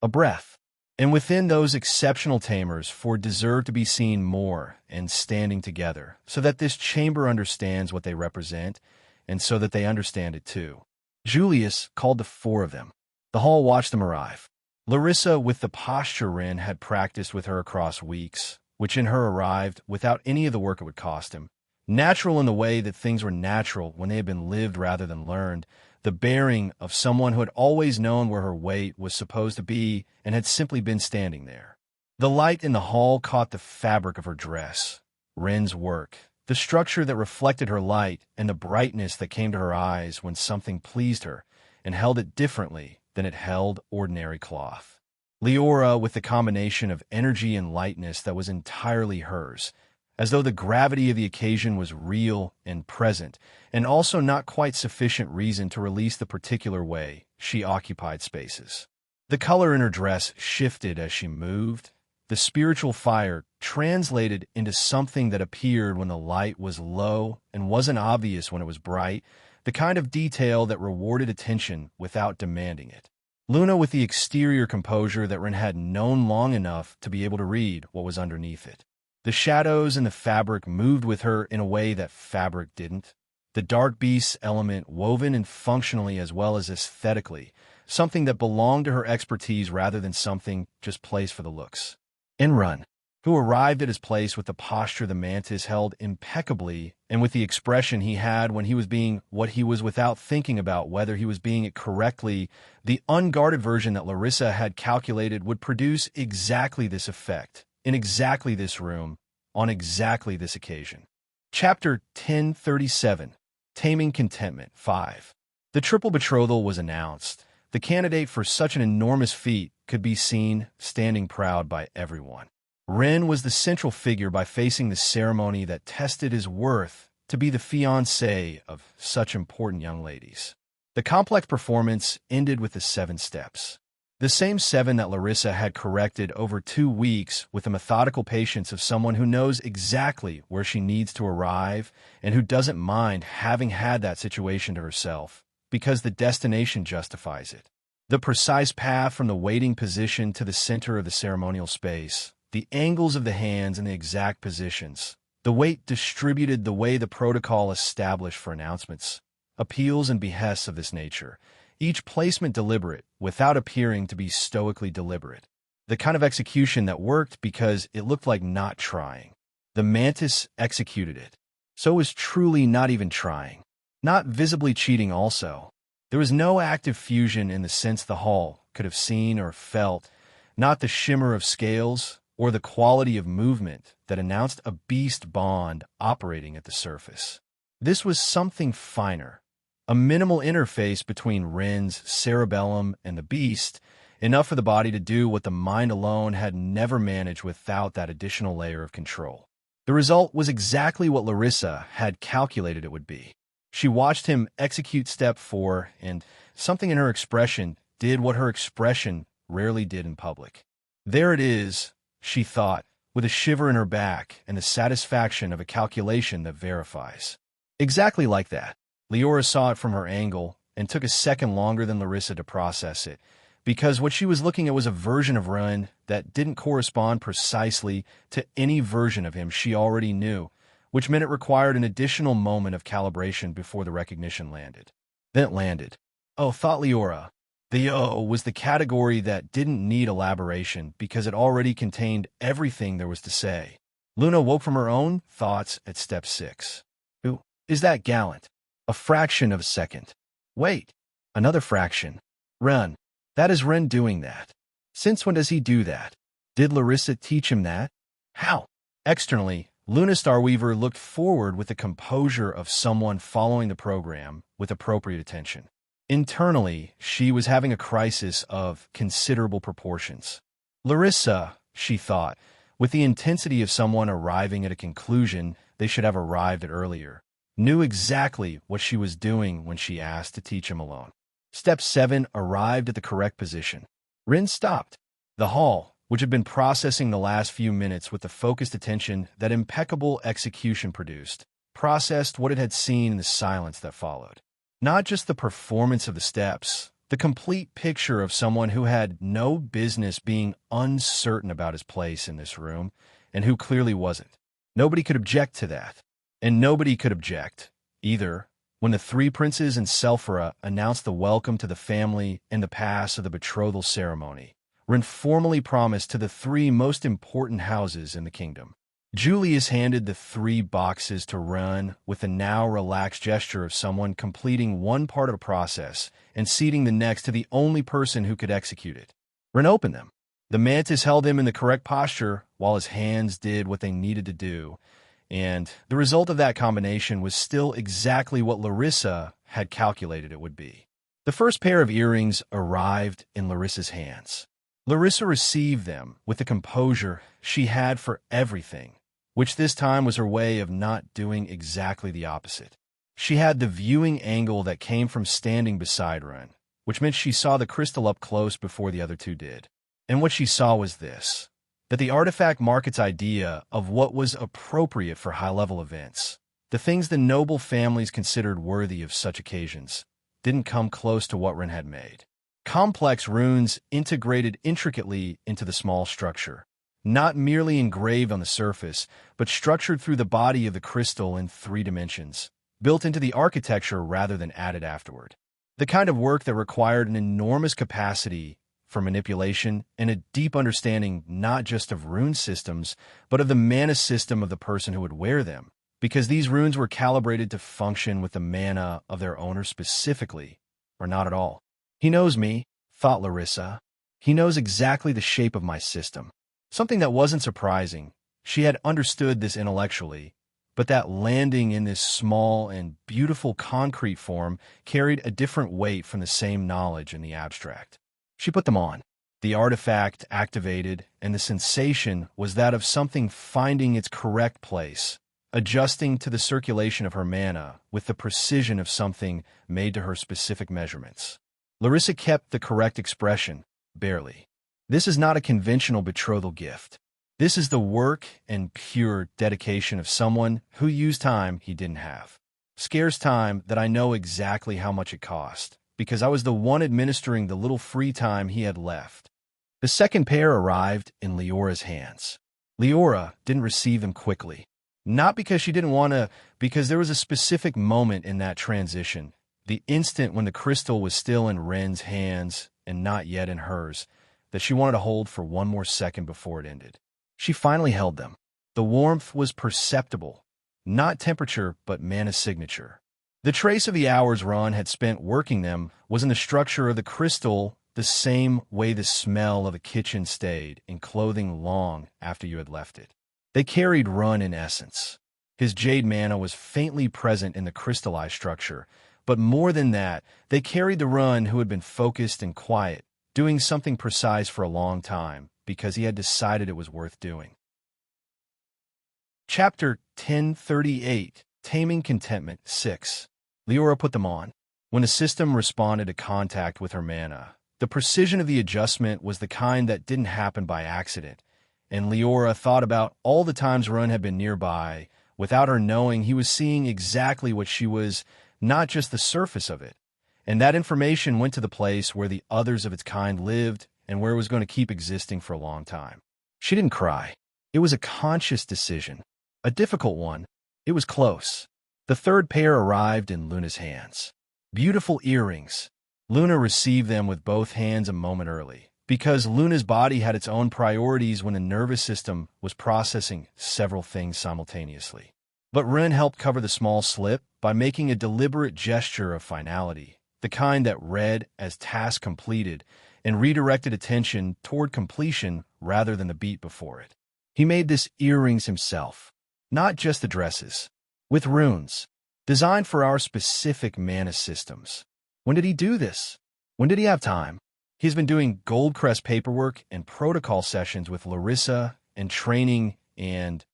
A breath. And within those exceptional Tamers, for deserve to be seen more and standing together, so that this chamber understands what they represent, and so that they understand it too. Julius called the 4 of them. The hall watched them arrive. Larissa, with the posture Ren had practiced with her across weeks, which in her arrived without any of the work it would cost him. Natural in the way that things were natural when they had been lived rather than learned, the bearing of someone who had always known where her weight was supposed to be and had simply been standing there. The light in the hall caught the fabric of her dress, Ren's work, the structure that reflected her light and the brightness that came to her eyes when something pleased her and held it differently than it held ordinary cloth. Leora, with the combination of energy and lightness that was entirely hers, as though the gravity of the occasion was real and present, and also not quite sufficient reason to release the particular way she occupied spaces. The color in her dress shifted as she moved, the spiritual fire translated into something that appeared when the light was low and wasn't obvious when it was bright, the kind of detail that rewarded attention without demanding it. Luna with the exterior composure that Ren had known long enough to be able to read what was underneath it. The shadows and the fabric moved with her in a way that fabric didn't. The dark beast element woven in functionally as well as aesthetically, something that belonged to her expertise rather than something just placed for the looks. And Run. who arrived at his place with the posture the mantis held impeccably and with the expression he had when he was being what he was without thinking about whether he was being it correctly. The unguarded version that Larissa had calculated would produce exactly this effect, in exactly this room, on exactly this occasion. Chapter 1037, Taming Contentment 5. The triple betrothal was announced. The candidate for such an enormous feat could be seen standing proud by everyone. Ren was the central figure by facing the ceremony that tested his worth to be the fiancé of such important young ladies. The complex performance ended with the 7 steps. The same 7 that Larissa had corrected over 2 weeks with the methodical patience of someone who knows exactly where she needs to arrive and who doesn't mind having had that situation to herself because the destination justifies it. The precise path from the waiting position to the center of the ceremonial space, the angles of the hands and the exact positions, the weight distributed the way the protocol established for announcements, appeals and behests of this nature, each placement deliberate without appearing to be stoically deliberate. The kind of execution that worked because it looked like not trying. The mantis executed it. So was truly not even trying. Not visibly cheating also. There was no active fusion in the sense the hall could have seen or felt, not the shimmer of scales, or the quality of movement that announced a beast bond operating at the surface. This was something finer, a minimal interface between Ren's cerebellum and the beast, enough for the body to do what the mind alone had never managed without that additional layer of control. The result was exactly what Larissa had calculated it would be. She watched him execute step 4, and something in her expression did what her expression rarely did in public. There it is, she thought, with a shiver in her back and the satisfaction of a calculation that verifies. Exactly like that. Leora saw it from her angle and took a second longer than Larissa to process it, because what she was looking at was a version of Ren that didn't correspond precisely to any version of him she already knew, which meant it required an additional moment of calibration before the recognition landed. Then it landed. Oh, thought Leora. The "oh" was the category that didn't need elaboration because it already contained everything there was to say. Luna woke from her own thoughts at step 6. Who is that gallant? A fraction of a second. Wait, another fraction. Ren. That is Ren doing that. Since when does he do that? Did Larissa teach him that? How? Externally, Luna Starweaver looked forward with the composure of someone following the program with appropriate attention. Internally, she was having a crisis of considerable proportions. Larissa, she thought, with the intensity of someone arriving at a conclusion they should have arrived at earlier, knew exactly what she was doing when she asked to teach him alone. Step 7 arrived at the correct position. Rin stopped. The hall, which had been processing the last few minutes with the focused attention that impeccable execution produced, processed what it had seen in the silence that followed. Not just the performance of the steps, the complete picture of someone who had no business being uncertain about his place in this room, and who clearly wasn't. Nobody could object to that. And nobody could object, either, when the 3 princes and Selphira announced the welcome to the family and the pass of the betrothal ceremony, Ren formally promised to the 3 most important houses in the kingdom. Julius handed the 3 boxes to Ren with the now relaxed gesture of someone completing one part of a process and ceding the next to the only person who could execute it. Ren opened them. The mantis held him in the correct posture while his hands did what they needed to do, and the result of that combination was still exactly what Larissa had calculated it would be. The first pair of earrings arrived in Larissa's hands. Larissa received them with the composure she had for everything, which this time was her way of not doing exactly the opposite. She had the viewing angle that came from standing beside Ren, which meant she saw the crystal up close before the other 2 did. And what she saw was this: that the artifact market's idea of what was appropriate for high-level events, the things the noble families considered worthy of such occasions, didn't come close to what Ren had made. Complex runes integrated intricately into the small structure, not merely engraved on the surface, but structured through the body of the crystal in 3 dimensions, built into the architecture rather than added afterward. The kind of work that required an enormous capacity for manipulation and a deep understanding not just of rune systems, but of the mana system of the person who would wear them, because these runes were calibrated to function with the mana of their owner specifically, or not at all. He knows me, thought Larissa. He knows exactly the shape of my system. Something that wasn't surprising. She had understood this intellectually, but that landing in this small and beautiful concrete form carried a different weight from the same knowledge in the abstract. She put them on. The artifact activated, and the sensation was that of something finding its correct place, adjusting to the circulation of her mana with the precision of something made to her specific measurements. Larissa kept the correct expression, barely. This is not a conventional betrothal gift. This is the work and pure dedication of someone who used time he didn't have. Scarce time that I know exactly how much it cost, because I was the one administering the little free time he had left. The second pair arrived in Leora's hands. Leora didn't receive them quickly. Not because she didn't want to, because there was a specific moment in that transition, the instant when the crystal was still in Ren's hands and not yet in hers, that she wanted to hold for one more second before it ended. She finally held them. The warmth was perceptible, not temperature, but mana signature. The trace of the hours Ron had spent working them was in the structure of the crystal, the same way the smell of a kitchen stayed in clothing long after you had left it. They carried Run in essence. His jade mana was faintly present in the crystallized structure, but more than that, they carried the Run who had been focused and quiet, doing something precise for a long time, because he had decided it was worth doing. Chapter 1038, Taming Contentment 6. Leora put them on. When the system responded to contact with her mana, the precision of the adjustment was the kind that didn't happen by accident, and Leora thought about all the times Run had been nearby, without her knowing he was seeing exactly what she was, not just the surface of it. And that information went to the place where the others of its kind lived and where it was going to keep existing for a long time. She didn't cry. It was a conscious decision. A difficult one. It was close. The third pair arrived in Luna's hands. Beautiful earrings. Luna received them with both hands a moment early, because Luna's body had its own priorities when the nervous system was processing several things simultaneously. But Ren helped cover the small slip by making a deliberate gesture of finality, the kind that read as task completed and redirected attention toward completion rather than the beat before it. He made this earrings himself, not just the dresses, with runes, designed for our specific mana systems. When did he do this? When did he have time? He's been doing Goldcrest paperwork and protocol sessions with Larissa and training, and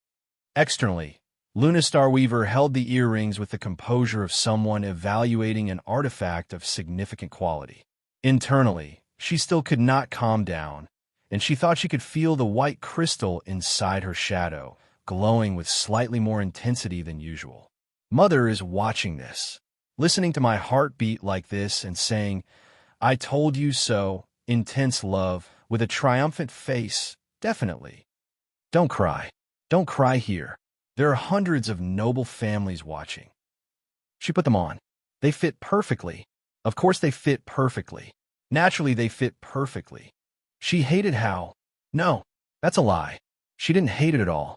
externally, Luna Starweaver held the earrings with the composure of someone evaluating an artifact of significant quality. Internally, she still could not calm down, and she thought she could feel the white crystal inside her shadow, glowing with slightly more intensity than usual. Mother is watching this, listening to my heartbeat like this and saying, "I told you so," intense love, with a triumphant face, definitely. Don't cry. Don't cry here. There are hundreds of noble families watching. She put them on. They fit perfectly. Of course they fit perfectly. Naturally they fit perfectly. She hated how... No, that's a lie. She didn't hate it at all.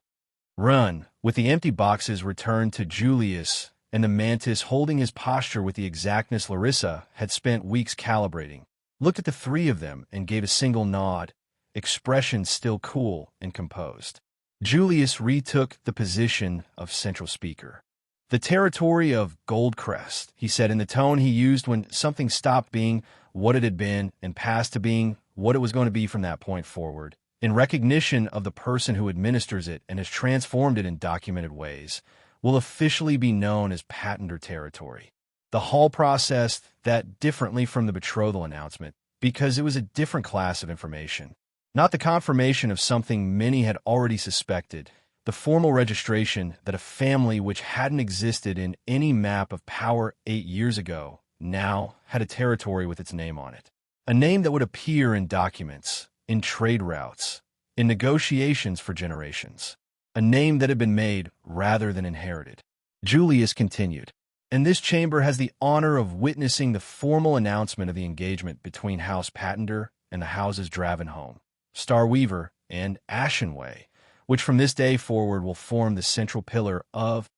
Run, with the empty boxes returned to Julius, and the mantis holding his posture with the exactness Larissa had spent weeks calibrating, looked at the three of them and gave a single nod, expression still cool and composed. Julius retook the position of central speaker. "The territory of Goldcrest," he said in the tone he used when something stopped being what it had been and passed to being what it was going to be from that point forward, in recognition of the person who administers it and has transformed it in documented ways, will officially be known as Patent territory. The Hall processed that differently from the betrothal announcement, because it was a different class of information. Not the confirmation of something many had already suspected, the formal registration that a family which hadn't existed in any map of power 8 years ago now had a territory with its name on it. A name that would appear in documents, in trade routes, in negotiations for generations. A name that had been made rather than inherited. Julius continued, "And this chamber has the honor of witnessing the formal announcement of the engagement between House Patender and the houses Dravenholm, Starweaver, and Ashenway, which from this day forward will form the central pillar of.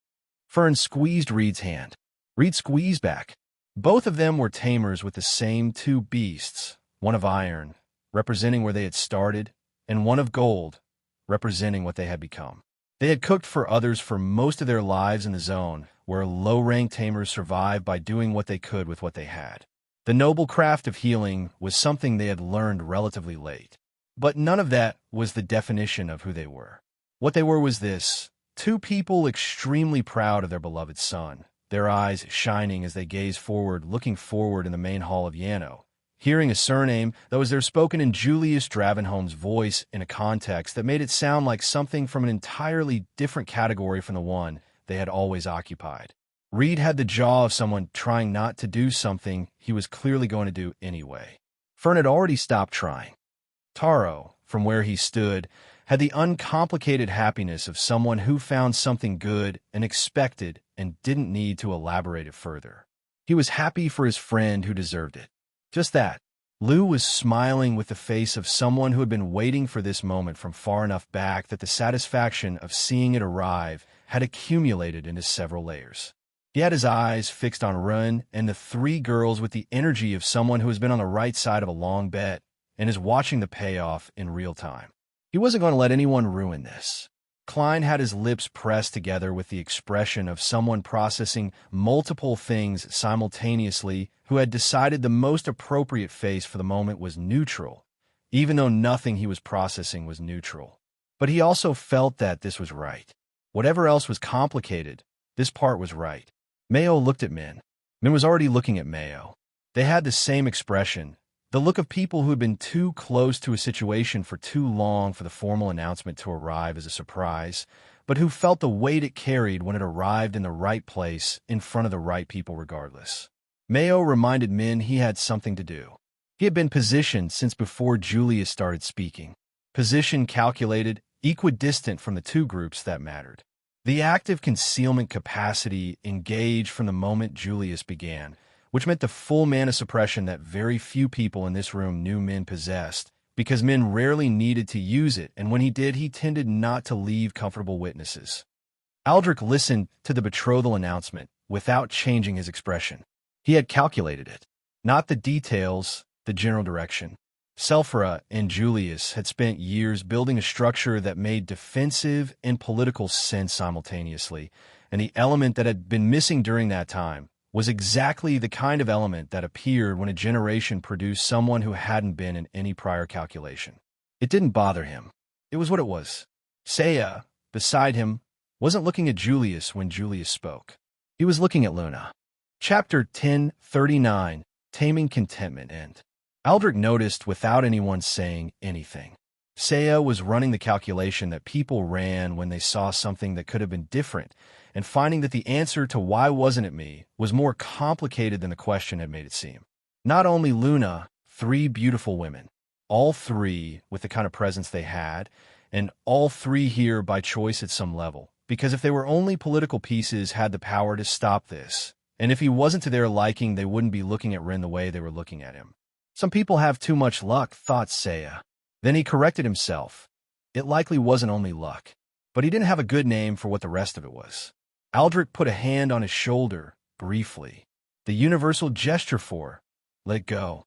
Fern squeezed Reed's hand. Reed squeezed back. Both of them were tamers with the same two beasts, one of iron, representing where they had started, and one of gold, representing what they had become. They had cooked for others for most of their lives in the zone, where low-ranked tamers survived by doing what they could with what they had. The noble craft of healing was something they had learned relatively late. But none of that was the definition of who they were. What they were was this: two people extremely proud of their beloved son, their eyes shining as they gazed forward, looking forward in the main hall of Yano, hearing a surname that was there spoken in Julius Dravenholm's voice in a context that made it sound like something from an entirely different category from the one they had always occupied. Reed had the jaw of someone trying not to do something he was clearly going to do anyway. Fern had already stopped trying. Taro, from where he stood, had the uncomplicated happiness of someone who found something good and expected and didn't need to elaborate it further. He was happy for his friend who deserved it. Just that. Lou was smiling with the face of someone who had been waiting for this moment from far enough back that the satisfaction of seeing it arrive had accumulated into several layers. He had his eyes fixed on Run and the three girls with the energy of someone who has been on the right side of a long bet and is watching the payoff in real time. He wasn't going to let anyone ruin this. Klein had his lips pressed together with the expression of someone processing multiple things simultaneously who had decided the most appropriate face for the moment was neutral, even though nothing he was processing was neutral. But he also felt that this was right. Whatever else was complicated, this part was right. Mayo looked at Min. Min was already looking at Mayo. They had the same expression, the look of people who had been too close to a situation for too long for the formal announcement to arrive as a surprise, but who felt the weight it carried when it arrived in the right place in front of the right people regardless. Mayo reminded Min he had something to do. He had been positioned since before Julius started speaking. Position calculated, equidistant from the two groups that mattered. The active concealment capacity engaged from the moment Julius began, which meant the full mana suppression that very few people in this room knew Min possessed, because Min rarely needed to use it, and when he did, he tended not to leave comfortable witnesses. Aldrich listened to the betrothal announcement without changing his expression. He had calculated it. Not the details, the general direction. Selphra and Julius had spent years building a structure that made defensive and political sense simultaneously, and the element that had been missing during that time was exactly the kind of element that appeared when a generation produced someone who hadn't been in any prior calculation. It didn't bother him. It was what it was. Saya, beside him, wasn't looking at Julius when Julius spoke. He was looking at Luna. Chapter 1039, Taming Contentment End. Aldrich noticed without anyone saying anything. Saya was running the calculation that people ran when they saw something that could have been different, and finding that the answer to why wasn't it me was more complicated than the question had made it seem. Not only Luna, three beautiful women, all three with the kind of presence they had, and all three here by choice at some level, because if they were only political pieces had the power to stop this, and if he wasn't to their liking they wouldn't be looking at Rin the way they were looking at him. Some people have too much luck, thought Saya. Then he corrected himself. It likely wasn't only luck, but he didn't have a good name for what the rest of it was. Aldrich put a hand on his shoulder, briefly. The universal gesture for, let it go.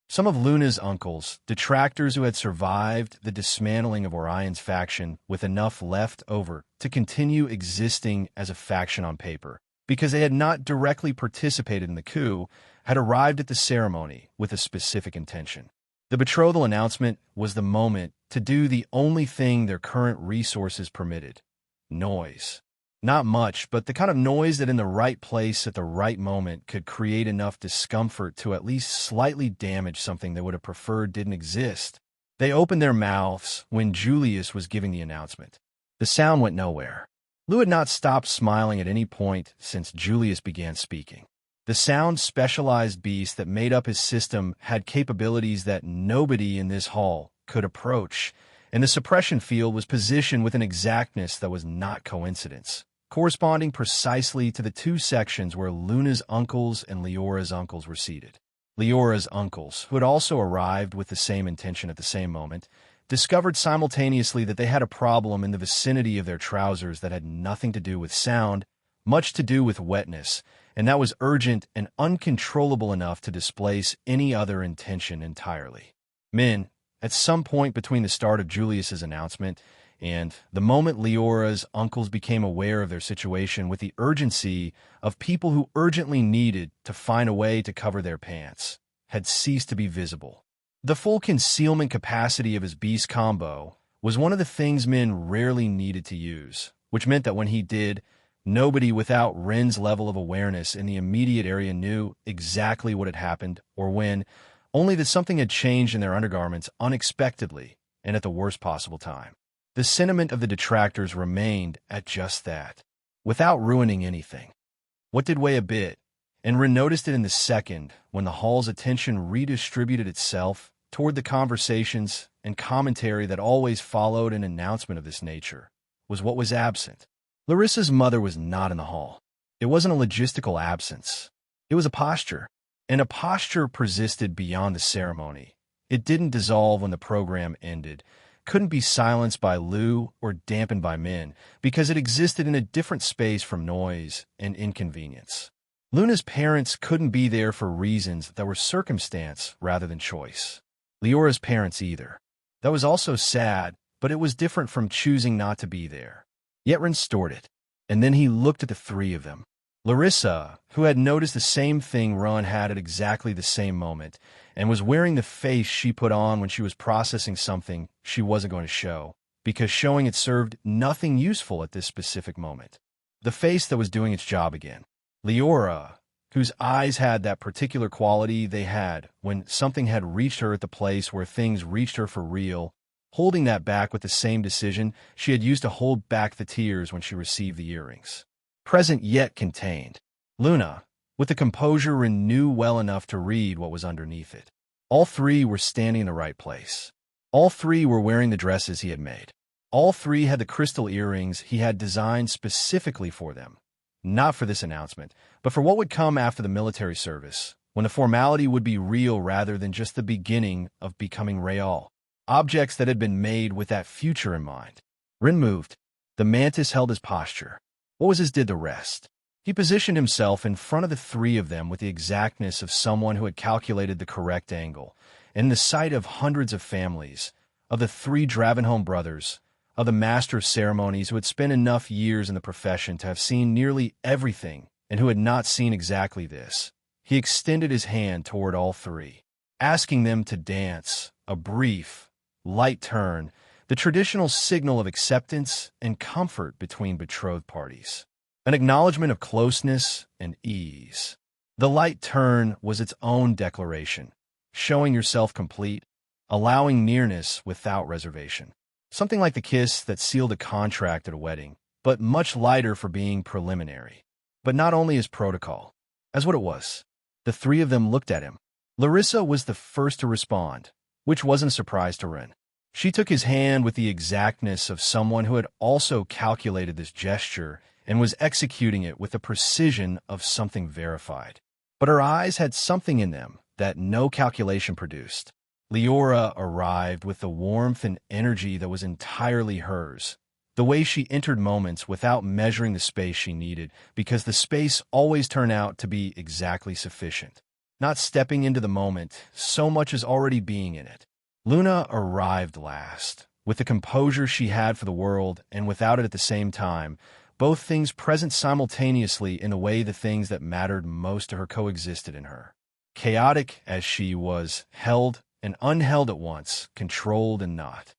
Some of Luna's uncles, detractors who had survived the dismantling of Orion's faction with enough left over to continue existing as a faction on paper, because they had not directly participated in the coup, had arrived at the ceremony with a specific intention. The betrothal announcement was the moment to do the only thing their current resources permitted: noise. Not much, but the kind of noise that in the right place at the right moment could create enough discomfort to at least slightly damage something they would have preferred didn't exist. They opened their mouths when Julius was giving the announcement. The sound went nowhere. Lou had not stopped smiling at any point since Julius began speaking. The sound-specialized beast that made up his system had capabilities that nobody in this hall could approach, and the suppression field was positioned with an exactness that was not coincidence, corresponding precisely to the two sections where Luna's uncles and Leora's uncles were seated. Leora's uncles, who had also arrived with the same intention at the same moment, discovered simultaneously that they had a problem in the vicinity of their trousers that had nothing to do with sound, much to do with wetness, and that was urgent and uncontrollable enough to displace any other intention entirely. Men, at some point between the start of Julius's announcement and the moment Leora's uncles became aware of their situation with the urgency of people who urgently needed to find a way to cover their pants, had ceased to be visible. The full concealment capacity of his beast combo was one of the things men rarely needed to use, which meant that when he did, nobody without Ren's level of awareness in the immediate area knew exactly what had happened or when, only that something had changed in their undergarments unexpectedly and at the worst possible time. The sentiment of the detractors remained at just that, without ruining anything. What did weigh a bit, and Ren noticed it in the second when the hall's attention redistributed itself toward the conversations and commentary that always followed an announcement of this nature, was what was absent. Larissa's mother was not in the hall. It wasn't a logistical absence. It was a posture, and a posture persisted beyond the ceremony. It didn't dissolve when the program ended, couldn't be silenced by Lou or dampened by men, because it existed in a different space from noise and inconvenience. Luna's parents couldn't be there for reasons that were circumstance rather than choice. Leora's parents either. That was also sad, but it was different from choosing not to be there. Yet Ren stored it, and then he looked at the three of them. Larissa, who had noticed the same thing Ron had at exactly the same moment, and was wearing the face she put on when she was processing something she wasn't going to show, because showing it served nothing useful at this specific moment. The face that was doing its job again. Leora, whose eyes had that particular quality they had when something had reached her at the place where things reached her for real, holding that back with the same decision she had used to hold back the tears when she received the earrings. Present yet contained. Luna, with the composure Ren knew well enough to read what was underneath it. All three were standing in the right place. All three were wearing the dresses he had made. All three had the crystal earrings he had designed specifically for them. Not for this announcement, but for what would come after the military service, when the formality would be real rather than just the beginning of becoming real. Objects that had been made with that future in mind. Ren moved. The mantis held his posture. What was his did the rest? He positioned himself in front of the three of them with the exactness of someone who had calculated the correct angle, and in the sight of hundreds of families, of the three Dravenholm brothers, of the master of ceremonies who had spent enough years in the profession to have seen nearly everything and who had not seen exactly this. He extended his hand toward all three, asking them to dance, a brief, light turn, the traditional signal of acceptance and comfort between betrothed parties, an acknowledgement of closeness and ease. The light turn was its own declaration, showing yourself complete, allowing nearness without reservation. Something like the kiss that sealed a contract at a wedding, but much lighter for being preliminary. But not only as protocol, as what it was. The three of them looked at him. Larissa was the first to respond, which wasn't a surprise to Ren. She took his hand with the exactness of someone who had also calculated this gesture and was executing it with the precision of something verified. But her eyes had something in them that no calculation produced. Leora arrived with the warmth and energy that was entirely hers, the way she entered moments without measuring the space she needed, because the space always turned out to be exactly sufficient. Not stepping into the moment, so much as already being in it. Luna arrived last, with the composure she had for the world and without it at the same time, both things present simultaneously in the way the things that mattered most to her coexisted in her. Chaotic as she was, held and unheld at once, controlled and not.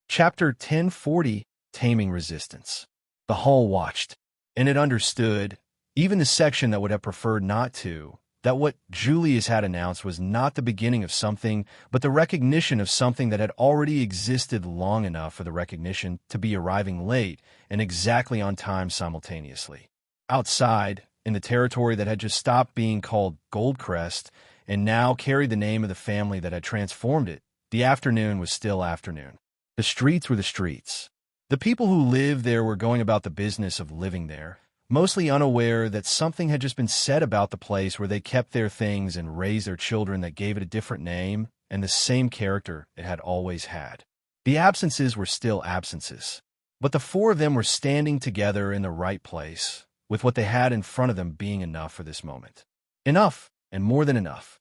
Chapter 1040, Taming Resistance. The hall watched, and it understood, even the section that would have preferred not to, that what Julius had announced was not the beginning of something, but the recognition of something that had already existed long enough for the recognition to be arriving late and exactly on time simultaneously. Outside, in the territory that had just stopped being called Goldcrest and now carried the name of the family that had transformed it, the afternoon was still afternoon. The streets were the streets. The people who lived there were going about the business of living there, mostly unaware that something had just been said about the place where they kept their things and raised their children that gave it a different name and the same character it had always had. The absences were still absences, but the four of them were standing together in the right place, with what they had in front of them being enough for this moment. Enough, and more than enough.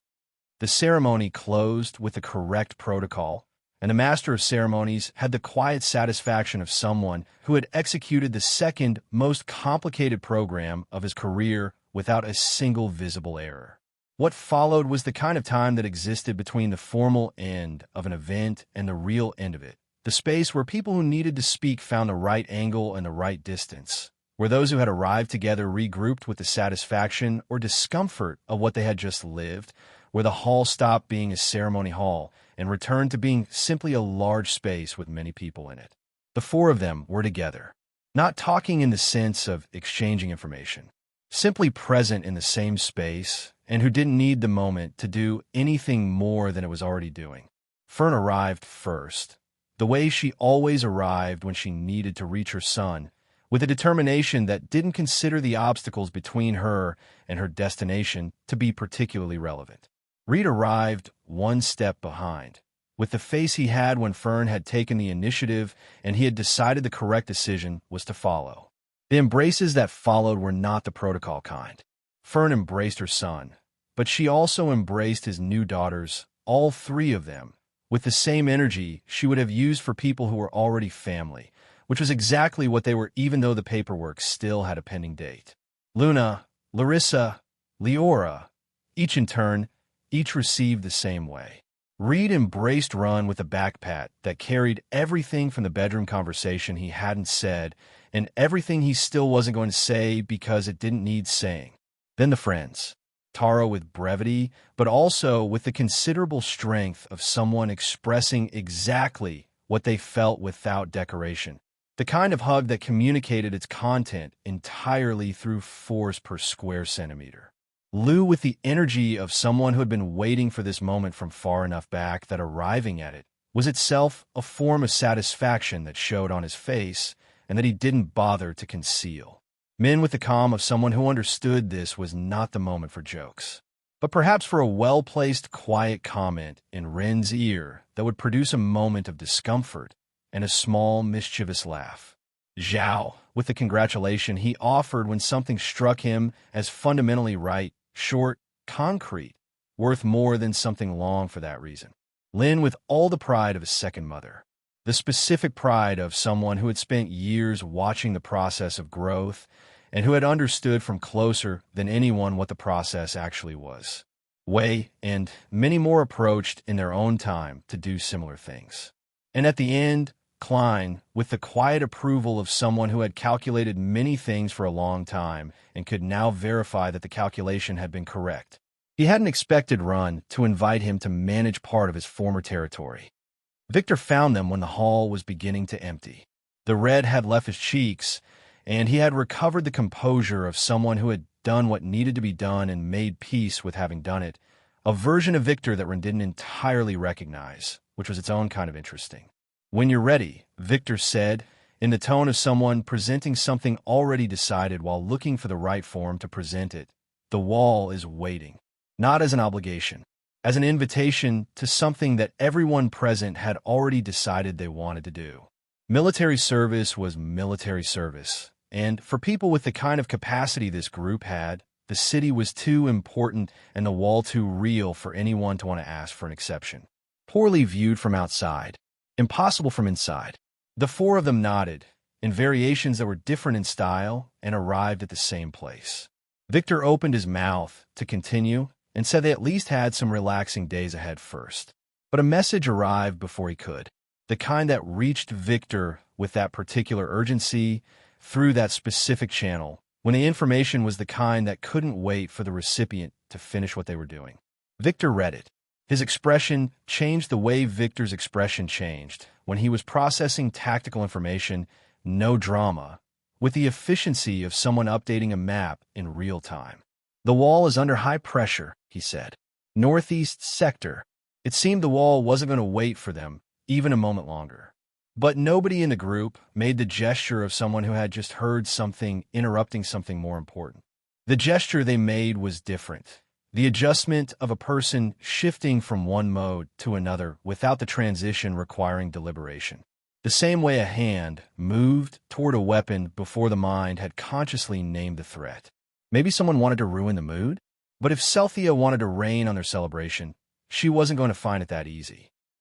The ceremony closed with the correct protocol, and the master of ceremonies had the quiet satisfaction of someone who had executed the second most complicated program of his career without a single visible error. What followed was the kind of time that existed between the formal end of an event and the real end of it, the space where people who needed to speak found the right angle and the right distance, where those who had arrived together regrouped with the satisfaction or discomfort of what they had just lived, where the hall stopped being a ceremony hall and returned to being simply a large space with many people in it. The four of them were together, not talking in the sense of exchanging information, simply present in the same space and who didn't need the moment to do anything more than it was already doing. Fern arrived first, the way she always arrived when she needed to reach her son, with a determination that didn't consider the obstacles between her and her destination to be particularly relevant. Reed arrived one step behind, with the face he had when Fern had taken the initiative and he had decided the correct decision was to follow. The embraces that followed were not the protocol kind. Fern embraced her son, but she also embraced his new daughters, all three of them, with the same energy she would have used for people who were already family, which was exactly what they were even though the paperwork still had a pending date. Luna, Larissa, Leora, each in turn, each received the same way. Reed embraced Run with a back pat that carried everything from the bedroom conversation he hadn't said and everything he still wasn't going to say because it didn't need saying. Then the friends. Tara with brevity, but also with the considerable strength of someone expressing exactly what they felt without decoration. The kind of hug that communicated its content entirely through force per square centimeter. Lou with the energy of someone who had been waiting for this moment from far enough back that arriving at it was itself a form of satisfaction that showed on his face and that he didn't bother to conceal. Min with the calm of someone who understood this was not the moment for jokes, but perhaps for a well-placed, quiet comment in Ren's ear that would produce a moment of discomfort and a small, mischievous laugh. Zhao with the congratulation he offered when something struck him as fundamentally right, short, concrete, worth more than something long for that reason. Lin with all the pride of a second mother, the specific pride of someone who had spent years watching the process of growth and who had understood from closer than anyone what the process actually was. Wei and many more approached in their own time to do similar things. And at the end, Klein, with the quiet approval of someone who had calculated many things for a long time and could now verify that the calculation had been correct. He hadn't expected Run to invite him to manage part of his former territory. Victor found them when the hall was beginning to empty. The red had left his cheeks, and he had recovered the composure of someone who had done what needed to be done and made peace with having done it, a version of Victor that Run didn't entirely recognize, which was its own kind of interesting. "When you're ready," Victor said, in the tone of someone presenting something already decided while looking for the right form to present it. The wall is waiting, not as an obligation, as an invitation to something that everyone present had already decided they wanted to do. Military service was military service, and for people with the kind of capacity this group had, the city was too important and the wall too real for anyone to want to ask for an exception. Poorly viewed from outside. Impossible from inside. The four of them nodded, in variations that were different in style, and arrived at the same place. Victor opened his mouth to continue and said they at least had some relaxing days ahead first. But a message arrived before he could, the kind that reached Victor with that particular urgency through that specific channel, when the information was the kind that couldn't wait for the recipient to finish what they were doing. Victor read it. His expression changed the way Victor's expression changed when he was processing tactical information, no drama, with the efficiency of someone updating a map in real time. "The wall is under high pressure," he said. "Northeast sector." It seemed the wall wasn't going to wait for them even a moment longer. But nobody in the group made the gesture of someone who had just heard something interrupting something more important. The gesture they made was different. The adjustment of a person shifting from one mode to another without the transition requiring deliberation. The same way a hand moved toward a weapon before the mind had consciously named the threat. Maybe someone wanted to ruin the mood? But if Celthea wanted to rain on their celebration, she wasn't going to find it that easy.